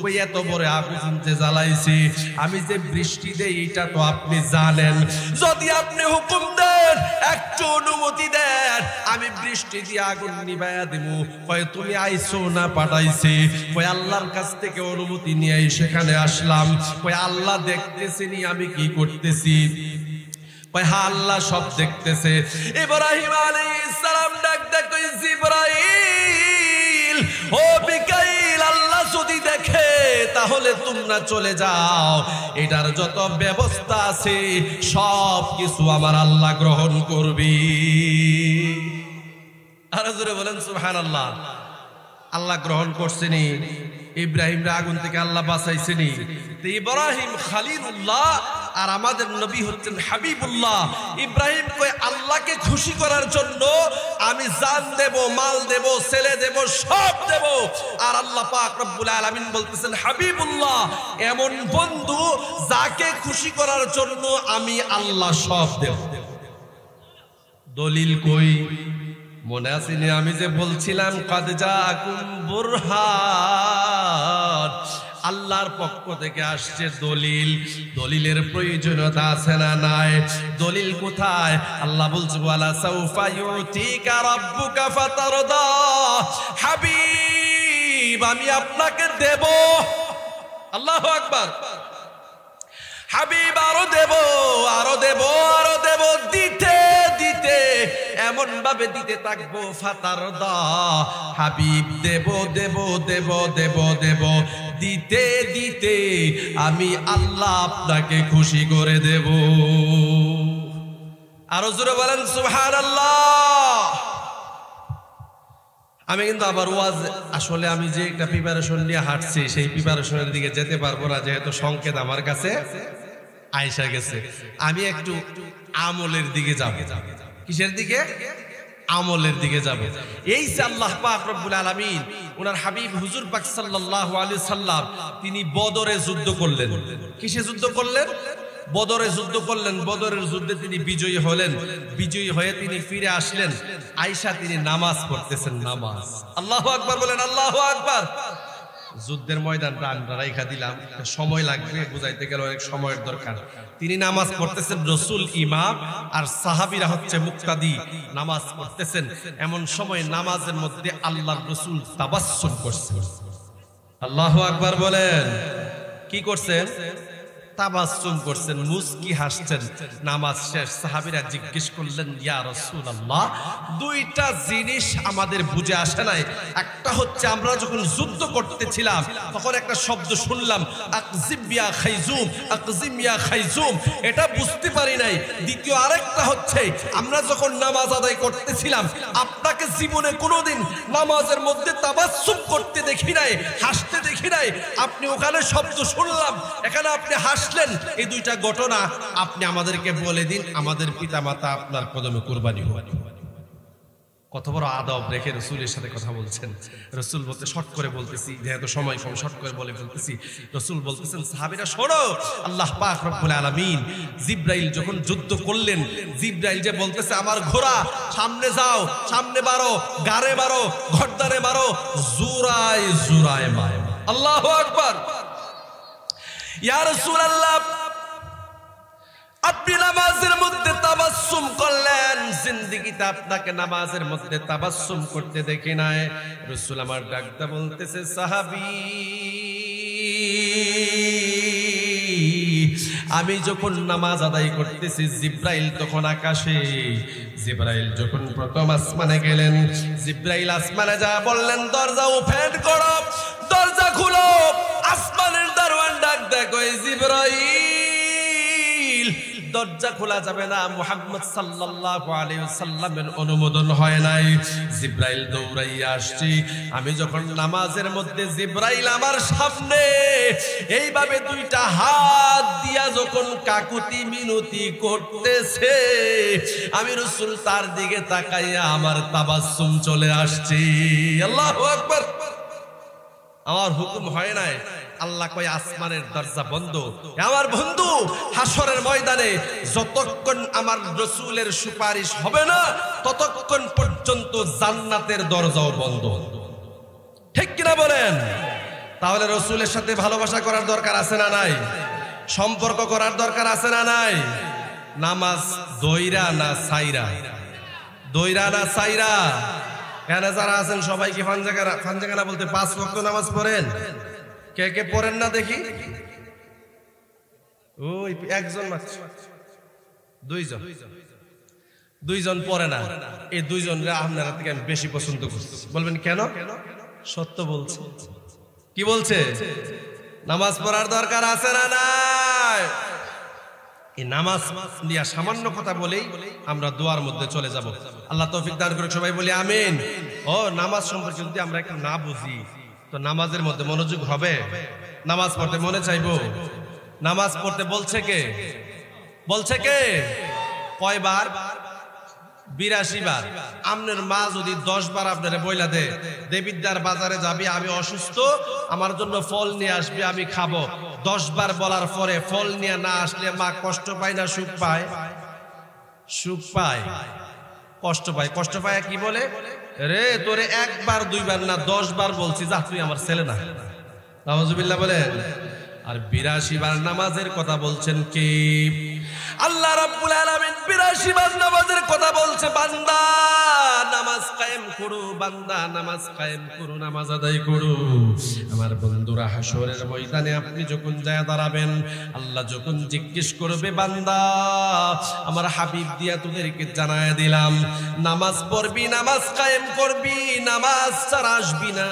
কই এত বড় আগুন যে জ্বালাইছি, আমি যে বৃষ্টি দেই এটা তো আপনি জানেন। যদি আপনি হুকুম দেন, একটু অনুমতি দেন, আমি বৃষ্টি দিয়ে আগুন নিভাইয়া দেব। কয় তুমি আইছো না পাঠাইছি? কয় আল্লাহর কাছ থেকে অনুমতি নিয়ে সেখানে আসলাম। কয় আল্লাহ দেখতেছেনি আমি কি করতেছি? কয় হ্যাঁ আল্লাহ সব দেখতেছে। ইব্রাহিম আলাইহিস সালাম ডাক দেয়, কই জিবরাইল ও মিকাইল, আল্লাহ যদি দেখে তাহলে তোমরা চলে যাও, এটার যত ব্যবস্থা আছে সব কিছু আমার আল্লাহ গ্রহণ করবি। আর জোরে বলেন সুবহানাল্লাহ। আল্লাহ গ্রহণ করছেনি, ইব্রাহিমরা আগুন থেকে আল্লাহ বাঁচাইছেনি। তো ইব্রাহিম খলিলুল্লাহ আর আমাদের নবী হচ্ছেন হাবিবুল্লাহ। ইব্রাহিম কই আল্লাহকে খুশি করার জন্য আমি জান দেব, মাল দেব, ছেলে দেব, সব দেব। আর আল্লাহ পাক রব্বুল আলামিন বলতেছেন হাবিবুল্লাহ এমন বন্ধু যাকে খুশি করার জন্য আমি আল্লাহ সব দেব। দলিল কই? মনে আসেনি আমি যে বলছিলাম কাদ জাকুম বুরহান, আল্লাহর পক্ষ থেকে আসছে দলিল। দলিলের প্রয়োজনীয়তা আছে না নাই? দলিল কোথায়? আল্লাহ বলছে ওয়ালা সাউফা ইউতিকা রাব্বুকা ফাতারদা, হাবিব আমি আপনাকে দেব। আল্লাহু আকবার। হাবিব আরো দেব, আরো দেব, আরো দেব, দিতে দিতে এমন ভাবে দিতে থাকবো ফাতারদা, হাবিব দেব দেব দেব দেব দেব, দিতে দিতে আমি আল্লাহ আপনাকে খুশি করে দেব। আরো জোরে বলেন সুবহানাল্লাহ। আমি কিন্তু আবার ওয়াজ, আসলে আমি যে একটা প্রিপারেশন নিয়ে হাঁটছি সেই প্রিপারেশনের দিকে যেতে পারবো না, যেহেতু সংকেত আমার কাছে আয়েশা গেছে। আমি একটু আমলের দিকে যাব। কিসের দিকে? আমলের দিকে যাব। এই যে আল্লাহ পাক রব্বুল আলামিন ওনার হাবিব হুজুর পাক সাল্লাল্লাহু আলাইহি সাল্লাম তিনি বদরে যুদ্ধ করলেন। কিসে যুদ্ধ করলেন? বদরে যুদ্ধ করলেন। বদরের যুদ্ধে তিনি বিজয়ী হলেন। বিজয়ী হয়ে তিনি ফিরে আসলেন। আয়েশা তিনি নামাজ পড়তেছেন। নামাজ, আল্লাহু আকবার বলেন, আল্লাহু আকবার। যুদ্ধের ময়দানটা আমরা রাইখা দিলাম, সময় লাগবে বুঝাইতে গেলে, অনেক সময়ের দরকার। তিনি নামাজ পড়তেছেন, রাসূল ইমাম আর সাহাবীরা হচ্ছে মুক্তাদি, নামাজ পড়তেছেন। এমন সময় নামাজের মধ্যে আল্লাহর রাসূল তাবাসসুম করছেন। আল্লাহু আকবার বলেন। কি করছেন? তাবাসসুম করছেন, মুস্কি হাসছেন। নামাজ শেষ, সাহাবীরা জিজ্ঞেস করলেন ইয়া রাসূলুল্লাহ, দুইটা জিনিস আমাদের বুঝে আসে নাই। একটা হচ্ছে আমরা যখন যুদ্ধ করতেছিলাম তখন একটা শব্দ শুনলাম আকজিম ইয়া খাইজুম, আকজিম ইয়া খাইজুম, এটা বুঝতে পারি নাই। দ্বিতীয় আরেকটা হচ্ছে আমরা যখন নামাজ আদায় করতেছিলাম আপনাকে জীবনে কোনোদিন নামাজের মধ্যে তাবাসসুম করতে দেখি নাই, হাসতে দেখি নাই। আপনি ওখানে শব্দ শুনলাম, এখানে আপনি হাসলেন। এই দুইটা ঘটনা আপনি আমাদেরকে বলে দিন, আমাদের পিতামাতা আপনার কদমে কুরবানি হবে। কত বড় আদব রেখে রাসূলের সাথে কথা বলছেন। রাসূল বলতে শর্ট করে বলতেছি, যেহেতু সময় কম শর্ট করে বলে ফেলতেছি। রাসূল বলতেছেন সাহাবীরা শোনো, আল্লাহ পাক রব্বুল আলামিন জিবরাইল যখন যুদ্ধ করলেন, জিবরাইল যে বলতেছে আমার ঘোড়া সামনে যাও, সামনে বাড়ো, গারে বাড়ো, গর্দানে বাড়ো, জুরায় জুরায় মায়। আল্লাহু আকবার। ইয়া রাসূলুল্লাহ আপনি নামাজের মধ্যে তাবাসসুম করলেন, জিন্দেগিতে আপনাকে নামাজের মধ্যে তাবাসসুম করতে দেখি নাই। রাসূল আমার ডাকতে বলতেছে সাহাবী, আমি যখন নামাজ আদায় করতেছি জিবরাইল তখন আকাশে। জিবরাইল যখন প্রথম আসমানে গেলেন, জিবরাইল আসমানে যা বললেন দরজা ওপেন করো, দরজা খুলো। আসমানের দারওয়ান ডাক দেখো জিবরাইল, দরজা খোলা যাবে না, মুহাম্মদ সাল্লাল্লাহু আলাইহি ওয়াসাল্লামের অনুমোদন হয় নাই। জিবরাইল দৌড়াইয়া আসছে। আমি যখন নামাজের মধ্যে জিবরাইল আমার সামনে এইভাবে দুইটা হাত দিয়া যখন কাকুতি মিনতি করতেছে, আমি রাসূল তার দিকে তাকাইয়া আমার তাবাসসুম চলে আসছে। আল্লাহু আকবার। আমার হুকুম হয় নাই, আল্লাহ কয় আসমানের দরজা বন্ধ। আমার বন্ধু হাসরের ময়দানে যতক্ষণ আমার রাসূলের সুপারিশ হবে না ততক্ষণ পর্যন্ত জান্নাতের দরজাও বন্ধ। ঠিক কিনা বলেন? তাহলে রাসূলের সাথে ভালোবাসা করার দরকার আছে না নাই? সম্পর্ক করার দরকার আছে না নাই? নামাজ দইরা না সাইরা? দইরা না সাইরা? এখানে যারা আছেন সবাই কি ফানজাগানা বলতে 5 ওয়াক্ত নামাজ পড়েন? কে কে পড়েন না দেখি? ওই একজন মাত্র, দুইজন পড়ে না। এই দুইজনরে আপনারা থেকে আমি বেশি পছন্দ করছি। বলবেন কেন? সত্য বলছে। কি বলছে? নামাজ পড়ার দরকার আছে না নাই? এই নামাজ নিয়ে সামান্য কথা বলেই আমরা দোয়ার মধ্যে চলে যাব। আল্লাহ তৌফিক দান করুক, সবাই বলি আমিন। ও নামাজ সম্পর্কে যদি আমরা একটু না বুঝি তো নামাজের মধ্যে মনোযোগ হবে? নামাজ পড়তে মনে চাইবো? নামাজ পড়তে বলছে কে? বলছে কে? কয়বার? 82 বার। আপনার মা যদি 10 বার আপনারে বইলা দে, দেবিদ্যার বাজারে যাবি, আমি অসুস্থ, আমার জন্য ফল নিয়ে আসবি, আমি খাবো, 10 বার বলার পরে ফল নিয়ে না আসলে মা কষ্ট পায় না সুখ পায়? সুখ পায়, কষ্ট পায়। কষ্ট পায় কি বলে? রে তোরে 1 বার 2 বার না 10 বার বলছি, যা তুই আমার ছেলে না। নাউজুবিল্লাহ বলেন। আর 82 বার নামাজের কথা বলছেন কি? আল্লাহ রাব্বুল আলামিন 82 বার নামাজের কথা বলছে। বান্দা নামাজ কায়েম করো, বান্দা নামাজ কায়েম করো, নামাজ আদায় করো। আমার বন্ধুরা, হাসরের ময়দানে আপনি যখন যায় দাঁড়াবেন, আল্লাহ যখন জিজ্ঞেস করবে, বান্দা আমার হাবিব দিয়া তোদেরকে জানায় দিলাম, নামাজ পড়বি, নামাজ কায়েম করবি, নামাজ ছাড়া আসবি না,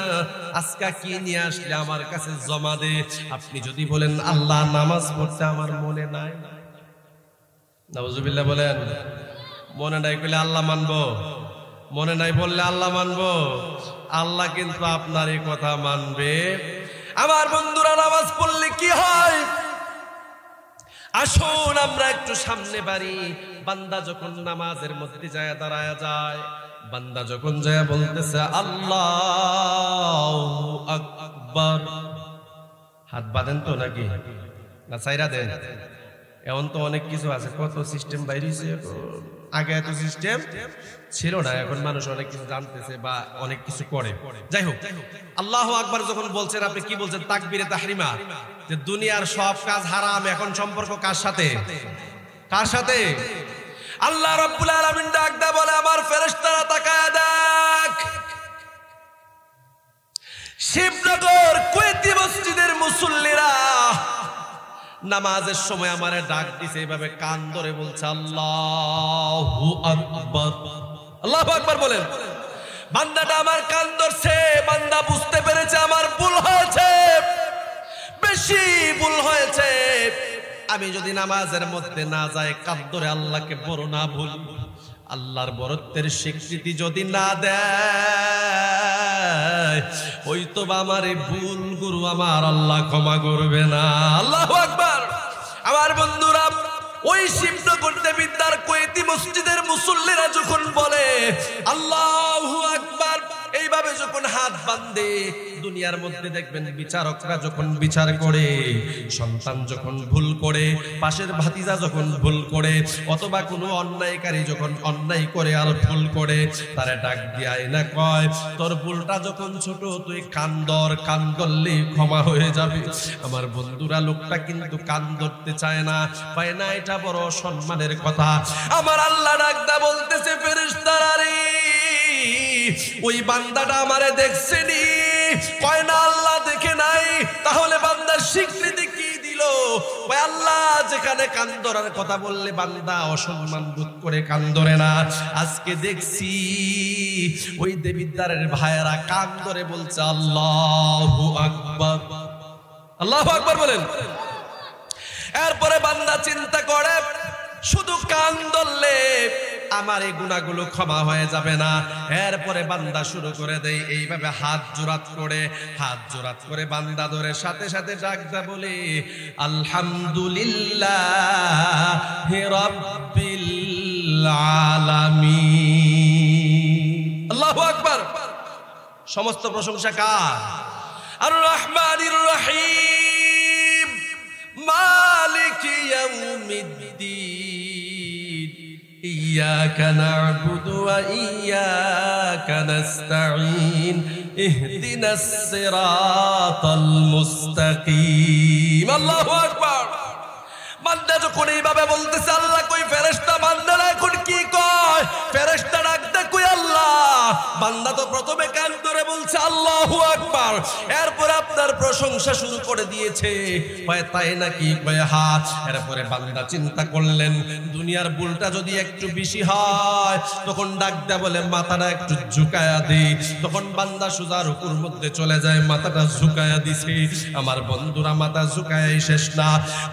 আজকে কি নিয়ে আসলে আমার কাছে জমা দে। আপনি যদি বলেন আল্লাহ নামাজ পড়তে আমার মনে নাই, নাউজুবিল্লাহ বলেন, মনে নাই বললে আল্লাহ মানবো? মনে নাই বললে আল্লাহ মানবো? আল্লাহ কিন্তু আপনার এই কথা মানবে। আমার বন্ধুরা, নামাজ পড়লে কি হয়? আসুন আমরা একটু সামনে বাড়ি। বান্দা যখন নামাজের মধ্যে যায় দাঁড়ায় যায়, বান্দা যখন যায় বলতেছে আল্লাহু আকবার, হাত বাঁধেন তো নাকি না ছাইরা দেন? এখন তো অনেক কিছু আছে, কত সিস্টেম বাইরেছে। আগে এত সিস্টেম ছিল না, এখন মানুষ অনেক কিছু জানতেছে বা অনেক কিছু করে। যাই হোক, আল্লাহু আকবার যখন বলছেন, আপনি কি বলছেন? তাকবীরে তাহরিমা, যে দুনিয়ার সব কাজ হারাম। এখন সম্পর্ক কার সাথে? কার সাথে? আল্লাহ রাব্বুল আলামিন ডাক দা বলে, আমার ফেরেশতারা তাকায় দেখ, শিবনগর কুয়েতি মসজিদের মুসল্লিরা নামাজের সময় আমারে ডাক দিছে, এইভাবে কান ধরে বলছে আল্লাহু আকবার। আল্লাহু আকবার বলেন। বান্দাটা আমার কান ধরছে, বান্দা বুঝতে পেরেছে আমার ভুল হয়েছে, বেশি ভুল হয়েছে। আমি যদি নামাজের মধ্যে না যাই, কান ধরে আল্লাহকে বড় না ভুল, আল্লাহর বরত্বের স্বীকৃতি যদি না দেয়, ওই তো আমার এই ভুল গুরু আমার আল্লাহ ক্ষমা করবে না। আল্লাহু আকবার। আমার বন্ধুরা, ওই শিবনগর দেবিদ্যার কুয়েতি মসজিদের মুসল্লিরা যখন বলে আল্লাহু আকবার, এইভাবে যখন হাত বাঁধে, দুনিয়ার মধ্যে দেখবেন বিচারকরা যখন বিচার করে, সন্তান যখন ভুল করে, পাশের ভাতিজা যখন ভুল করে, অথবা কোনো অন্যায়কারী যখন অন্যায় করে আর ভুল করে, তারা ডাক দিয়াই না কয়, তোর ভুলটা যখন ছোট, তুই কান ধর, কান ধরলেই ক্ষমা হয়ে যাবে। আমার বন্ধুরা, লোকটা কিন্তু কান ধরতে চায় না, পায় না, এটা বড় সম্মানের কথা। আমার আল্লাহ ডাক দা বলতেছে, ফেরেশতারা রে, ওই বান্দাটা আমারে দেখছেনি? কয় না আল্লাহ দেখে নাই। তাহলে বান্দার স্বীকৃতি কি দিল? ওই আল্লাহ যেখানে কান ধরার কথা বললে বান্দা অসম্মান বোধ করে কান ধরে না, আজকে দেখছি ওই দেবিদ্বারের ভাইয়েরা কান ধরে বলছে আল্লাহু আকবার। আল্লাহু আকবার বলেন। এরপরে বান্দা চিন্তা করে, শুধু কান ধরলে আমার এই গুনাহগুলো ক্ষমা হয়ে যাবে না। এরপরে বান্দা শুরু করে দেয় এইভাবে হাত জোড়াত করে, হাত জোড়াত করে বান্দা ধরে সাথে সাথে ডাকদা বলে আলহামদুলিল্লাহি রাব্বিল আলামিন। আল্লাহু আকবার। সমস্ত প্রশংসা কার? আর রহমানির রহিম, মালিকি ইয়াউমিদ্দিন, ইয়্যাকা না'বুদু ওয়া ইয়্যাকা নাস্তাঈন, ইহদিনাস সিরাতাল মুস্তাকিম। আল্লাহু আকবার। বান্দা যখন এইভাবে বলতেছে, আল্লাহ কই? ফেরেশতা বান্দারা এখন কি কয়? ফেরেশতা ডাকতে কই আল্লাহ, বান্দা তো প্রথমে কান ধরে বলছে আল্লাহু আকবার, এরপর আপনার প্রশংসা শুরু করে দিয়েছে। হয় তাই নাকি? হ্যাঁ। এরপরে বান্দা চিন্তা করলেন দুনিয়ার বুলটা যদি একটু বেশি হয়, তখন ডাক দেয়া বলে মাথাটা একটু ঝুঁকায়া দিই। তখন বান্দা সোজা রুকুর মধ্যে চলে যায়, মাথাটা ঝুঁকায়া দিছে। আমার বন্ধুরা মাথা ঝুঁকায়াই শেষ না,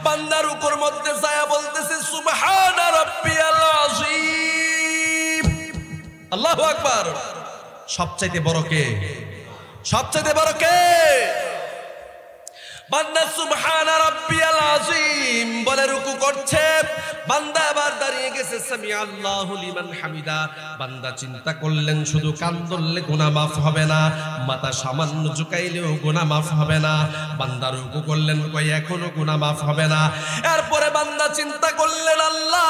বান্দা রুকুর মধ্যে যায় বলতেছে সুবহানা রাব্বিয়াল আযীম। আল্লাহু আকবার। সবচাইতে বড় কে? সবচাইতে বড় কে? বান্দা সুবহানা রাব্বিয়াল আযীম বলে রুকু করছে। বান্দা আবার দাঁড়িয়ে গেছে, সামি আল্লাহু লিমান হামিদা। বান্দা চিন্তা করলেন শুধু কান ধরলে গুনাহ মাফ হবে না, মাথা সামান্য ঝুঁকাইলেও গুনাহ মাফ হবে না। বান্দা রুকু করলেন, কই এখনো গুনাহ মাফ হবে না। এরপরে বান্দা চিন্তা করলেন আল্লাহ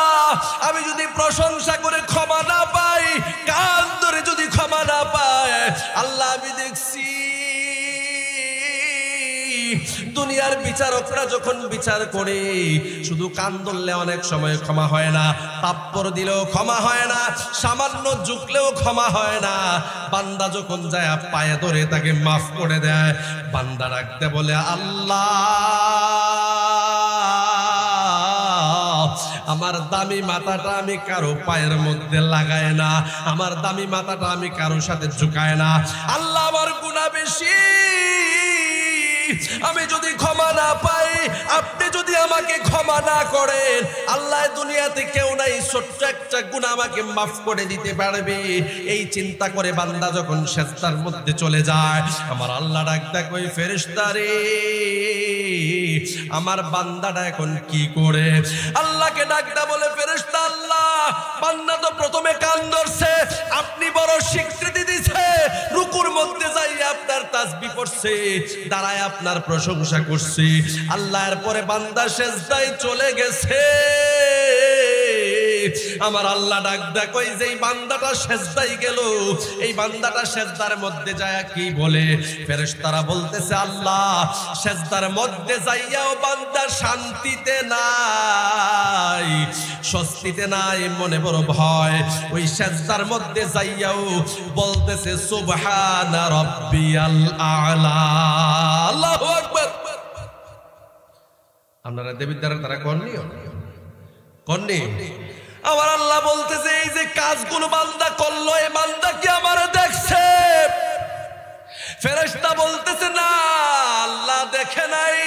আমি যদি প্রশংসা করে ক্ষমা না পাই, কান ধরে যদি ক্ষমা না পাই, আল্লাহ আমি দেখছি দুনিয়ার বিচারকরা যখন বিচার করে শুধু কান ধরলে অনেক সময় ক্ষমা হয় না, তাপ্পর দিলেও ক্ষমা হয় না, সামান্য ঝুঁকলেও ক্ষমা হয় না। বান্দা যখন যায় পায়ে ধরে তাকে মাফ করে দেয়। বান্দা রাখতে বলে আল্লাহ আমার দামি মাথাটা আমি কারো পায়ের মধ্যে লাগায় না, আমার দামি মাথাটা আমি কারো সাথে ঝুঁকায় না। আল্লাহ আমার গুনাহ বেশি, আমি যদি ক্ষমা না পাই, আপনি যদি আমাকে ক্ষমা না করেন, আল্লাহ দুনিয়াতে কেউ নাই ছোট্ট একটা গুনাহ আমাকে মাফ করে দিতে পারবে। এই চিন্তা করে বান্দা যখন সেজদার মধ্যে চলে যায়, আমার আল্লাহ ডাক দেয় কই ফেরেশতা রে আমার বান্দাটা এখন কি করে? আল্লাহকে ডাক দেয় বলে ফেরেশতা আল্লাহ বান্দা তো প্রথমে কান ধরছে, আপনি বড় স্বীকৃতি দিছে, রুকুর মধ্যে যাই আপনার তাসবিহ পড়ছে, দাঁড়ায় আপনার প্রশংসা করছি। আল্লাহর পরে বান্দা সেজদায় চলে গেছে। আমার আল্লাহ ডাক দেয় কই যেই বান্দাটা সেজদায় গেল, এই বান্দাটা সেজদার মধ্যে যায় কি বলে? ফেরেশতারা বলতেছে আল্লাহ সেজদার মধ্যে যাইয়াও বান্দা শান্তিতে নাই, স্বস্তিতে নাই, মনে বড় ভয়। ওই সেজদার মধ্যে যাইয়াও বলতেছে সুবহানা রাব্বিয়াল আ'লা। আল্লাহু আকবার। আপনারা দেবিদ্বারা তারা করনি করনি? আমার আল্লাহ বলতেছে এই যে কাজগুলো বান্দা করলো, এই বান্দা কি আমার দেখছে? ফেরেশতা বলতেছে না আল্লাহ দেখে নাই।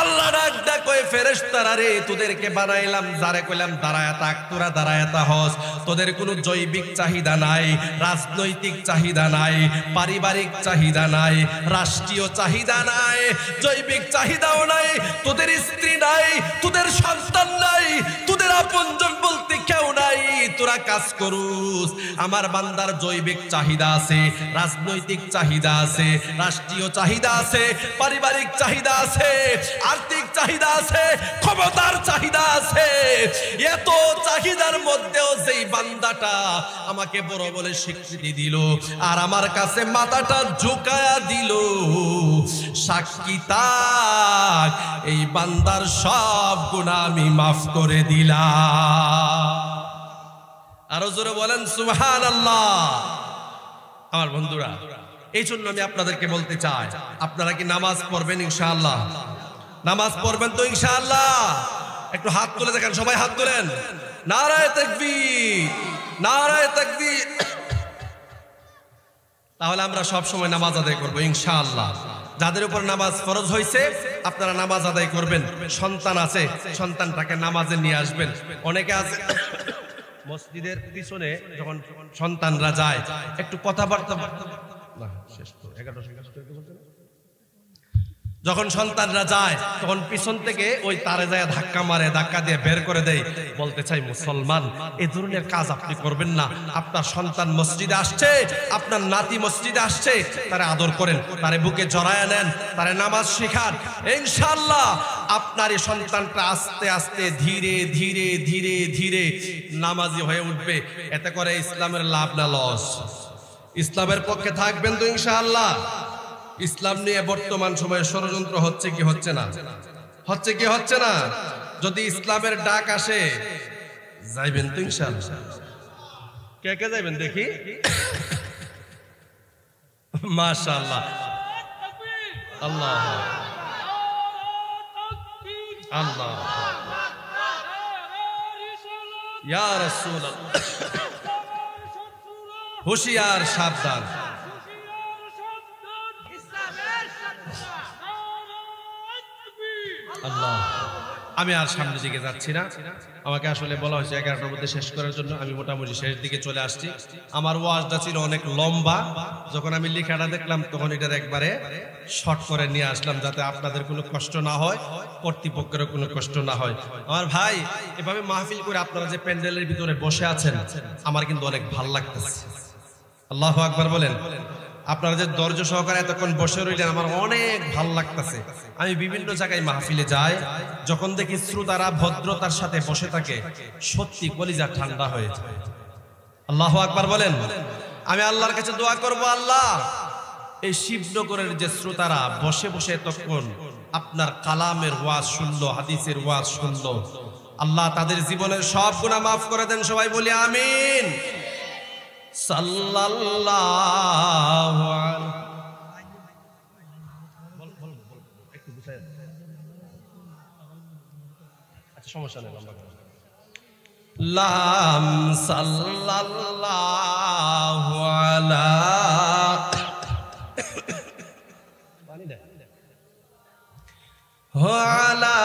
আল্লাহ ডাক দেয় কই ফেরেশতারা রে তোদেরকে বানাইলাম, যারে কইলাম দাঁড়ায়া থাক তোরা দাঁড়ায়া হস, তোদের কোনো জৈবিক চাহিদা নাই, রাজনৈতিক চাহিদা নাই, পারিবারিক চাহিদা নাই, রাষ্ট্রীয় চাহিদা নাই, জৈবিক চাহিদাও নাই, তোদের স্ত্রী নাই, তোদের সন্তান নাই, তোদের আপনজন বলতে কেউ নাই, তোরা কাজ করুস। আমার বান্দার জৈবিক চাহিদা আছে, রাজনৈতিক চাহিদা আছে, রাষ্ট্রীয় চাহিদা আছে, পারিবারিক চাহিদা আছে, আর্থিক চাহিদা আছে, ক্ষমতার চাহিদা আছে। এত চাহিদার মধ্যেও যেই বান্দাটা আমাকে বড় বলে স্বীকৃতি দিল আর আমার কাছে মাথাটা ঝুঁকায়া দিল, সাক্ষী থাক এই বান্দার সব গুনাহ আমি মাফ করে দিলাম। আরো জোরে বলেন সুবহানাল্লাহ। আমার বন্ধুরা এই জন্য আমি আপনাদেরকে বলতে চাই, আপনারা কি নামাজ পড়বেন ইনশাআল্লাহ? নামাজ পড়বেন তো ইনশাআল্লাহ? একটু হাত তুলে দেখেন, সবাই হাত তোলেন। নারায়ে তাকবীর, নারায়ে তাকবীর। তাহলে আমরা সব সময় নামাজ আদায় করব ইনশাআল্লাহ। যাদের উপর নামাজ ফরজ হয়েছে আপনারা নামাজ আদায় করবেন। সন্তান আছে, সন্তানটাকে নামাজে নিয়ে আসবেন। অনেকে আছে মসজিদের পিছনে যখন সন্তানরা যায় একটু কথাবার্তা না, শেষ তো 11:00 যখন সন্তানরা যায় তখন পিছন থেকে ওই তারে যায় ধাক্কা মারে, ধাক্কা দিয়ে বের করে দেয়। বলতে চাই মুসলমান এই ধরনের কাজ আপনি করবেন না। আপনার সন্তান মসজিদে আসছে, আপনার নাতি মসজিদে আসছে, তারে আদর করেন, তারে বুকে জড়ায় নেন, তারে নামাজ শেখান। ইনশাআল্লাহ আপনার এই সন্তানটা আস্তে আস্তে ধীরে ধীরে ধীরে ধীরে নামাজি হয়ে উঠবে। এতে করে ইসলামের লাভ না লস? ইসলামের পক্ষে থাকবেন তো ইনশাআল্লাহ? ইসলাম নিয়ে বর্তমান সময়ে ষড়যন্ত্র হচ্ছে কি হচ্ছে না? হচ্ছে কি হচ্ছে না? যদি ইসলামের ডাক আসে যাইবেন তো ইনশাআল্লাহ? কে কে যাবেন দেখি? মাশাআল্লাহ, আল্লাহ আল্লাহ, ইয়া রাসূলুল্লাহ, হুশিয়ার সাবধান। আল্লাহ, আমি আর সামনের দিকে যাচ্ছি না। আমাকে আসলে বলা হয়েছে 11টার মধ্যে শেষ করার জন্য। আমি মোটামুটি শেষ দিকে চলে আসছি। আমার ওয়াজটা ছিল অনেক লম্বা, যখন আমি লেখাটা দেখলাম তখন এটার একবারে শর্ট করে নিয়ে আসলাম, যাতে আপনাদের কোনো কষ্ট না হয়, কর্তৃপক্ষেরও কোনো কষ্ট না হয়। আমার ভাই, এভাবে মাহফিল করে আপনারা যে প্যান্ডেলের ভিতরে বসে আছেন, আমার কিন্তু অনেক ভালো লাগতেছে। আল্লাহু আকবার বলেন। আপনারা যে ধৈর্য সহকারে এতক্ষণ বসে রইলেন, আমার অনেক ভালো লাগতেছে। আমি বিভিন্ন জায়গায় মাহফিলে যাই, যখন দেখি শ্রোতারা ভদ্রতার সাথে বসে থাকে, সত্যি কলিজা ঠান্ডা হয়ে যায়। আল্লাহু আকবার বলেন। আমি আল্লাহর কাছে দোয়া করব, আল্লাহ এই শিবনগরের যে শ্রোতারা বসে বসে এতক্ষণ আপনার কালামের ওয়াজ শুনলো, হাদিসের ওয়াজ শুনলো, আল্লাহ তাদের জীবনের সব গুনাহ মাফ করে দেন। সবাই বলি আমিন। সাল্লাল্লাহু আচ্ছা, সমস্যা নেই, লাম সাল্লাল্লাহু আলা আলা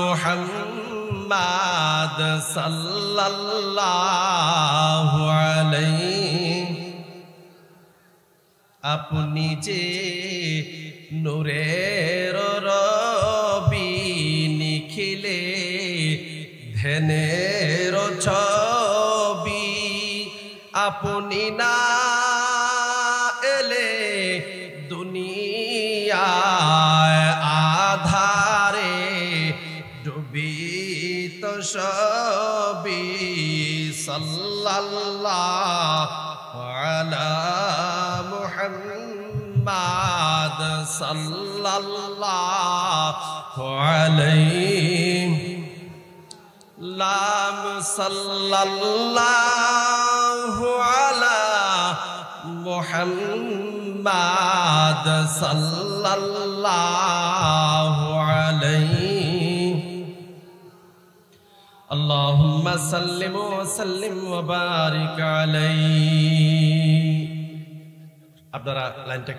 মুহাম্মাদ সাল্লাল্লাহু আলাইহি। আপনি যে নূরের রবি, নিখিলে ধ্যানের ছবি, আপনি না এলে দুনিয়ায় আধারে ডুবিত সবই। সাল্লাল্লাহু আলা মুহাম্মাদ সাল্লাল্লাহু আলাইহি। লাম সাল্লাল্লাহু আলা মুহাম্মাদ সাল্লাল্লাহু আলাইহি। আল্লাহুম্মা সাল্লিম ওয়া সাল্লিম ওয়া বারিক আলাইহি। আপনারা লাইনটা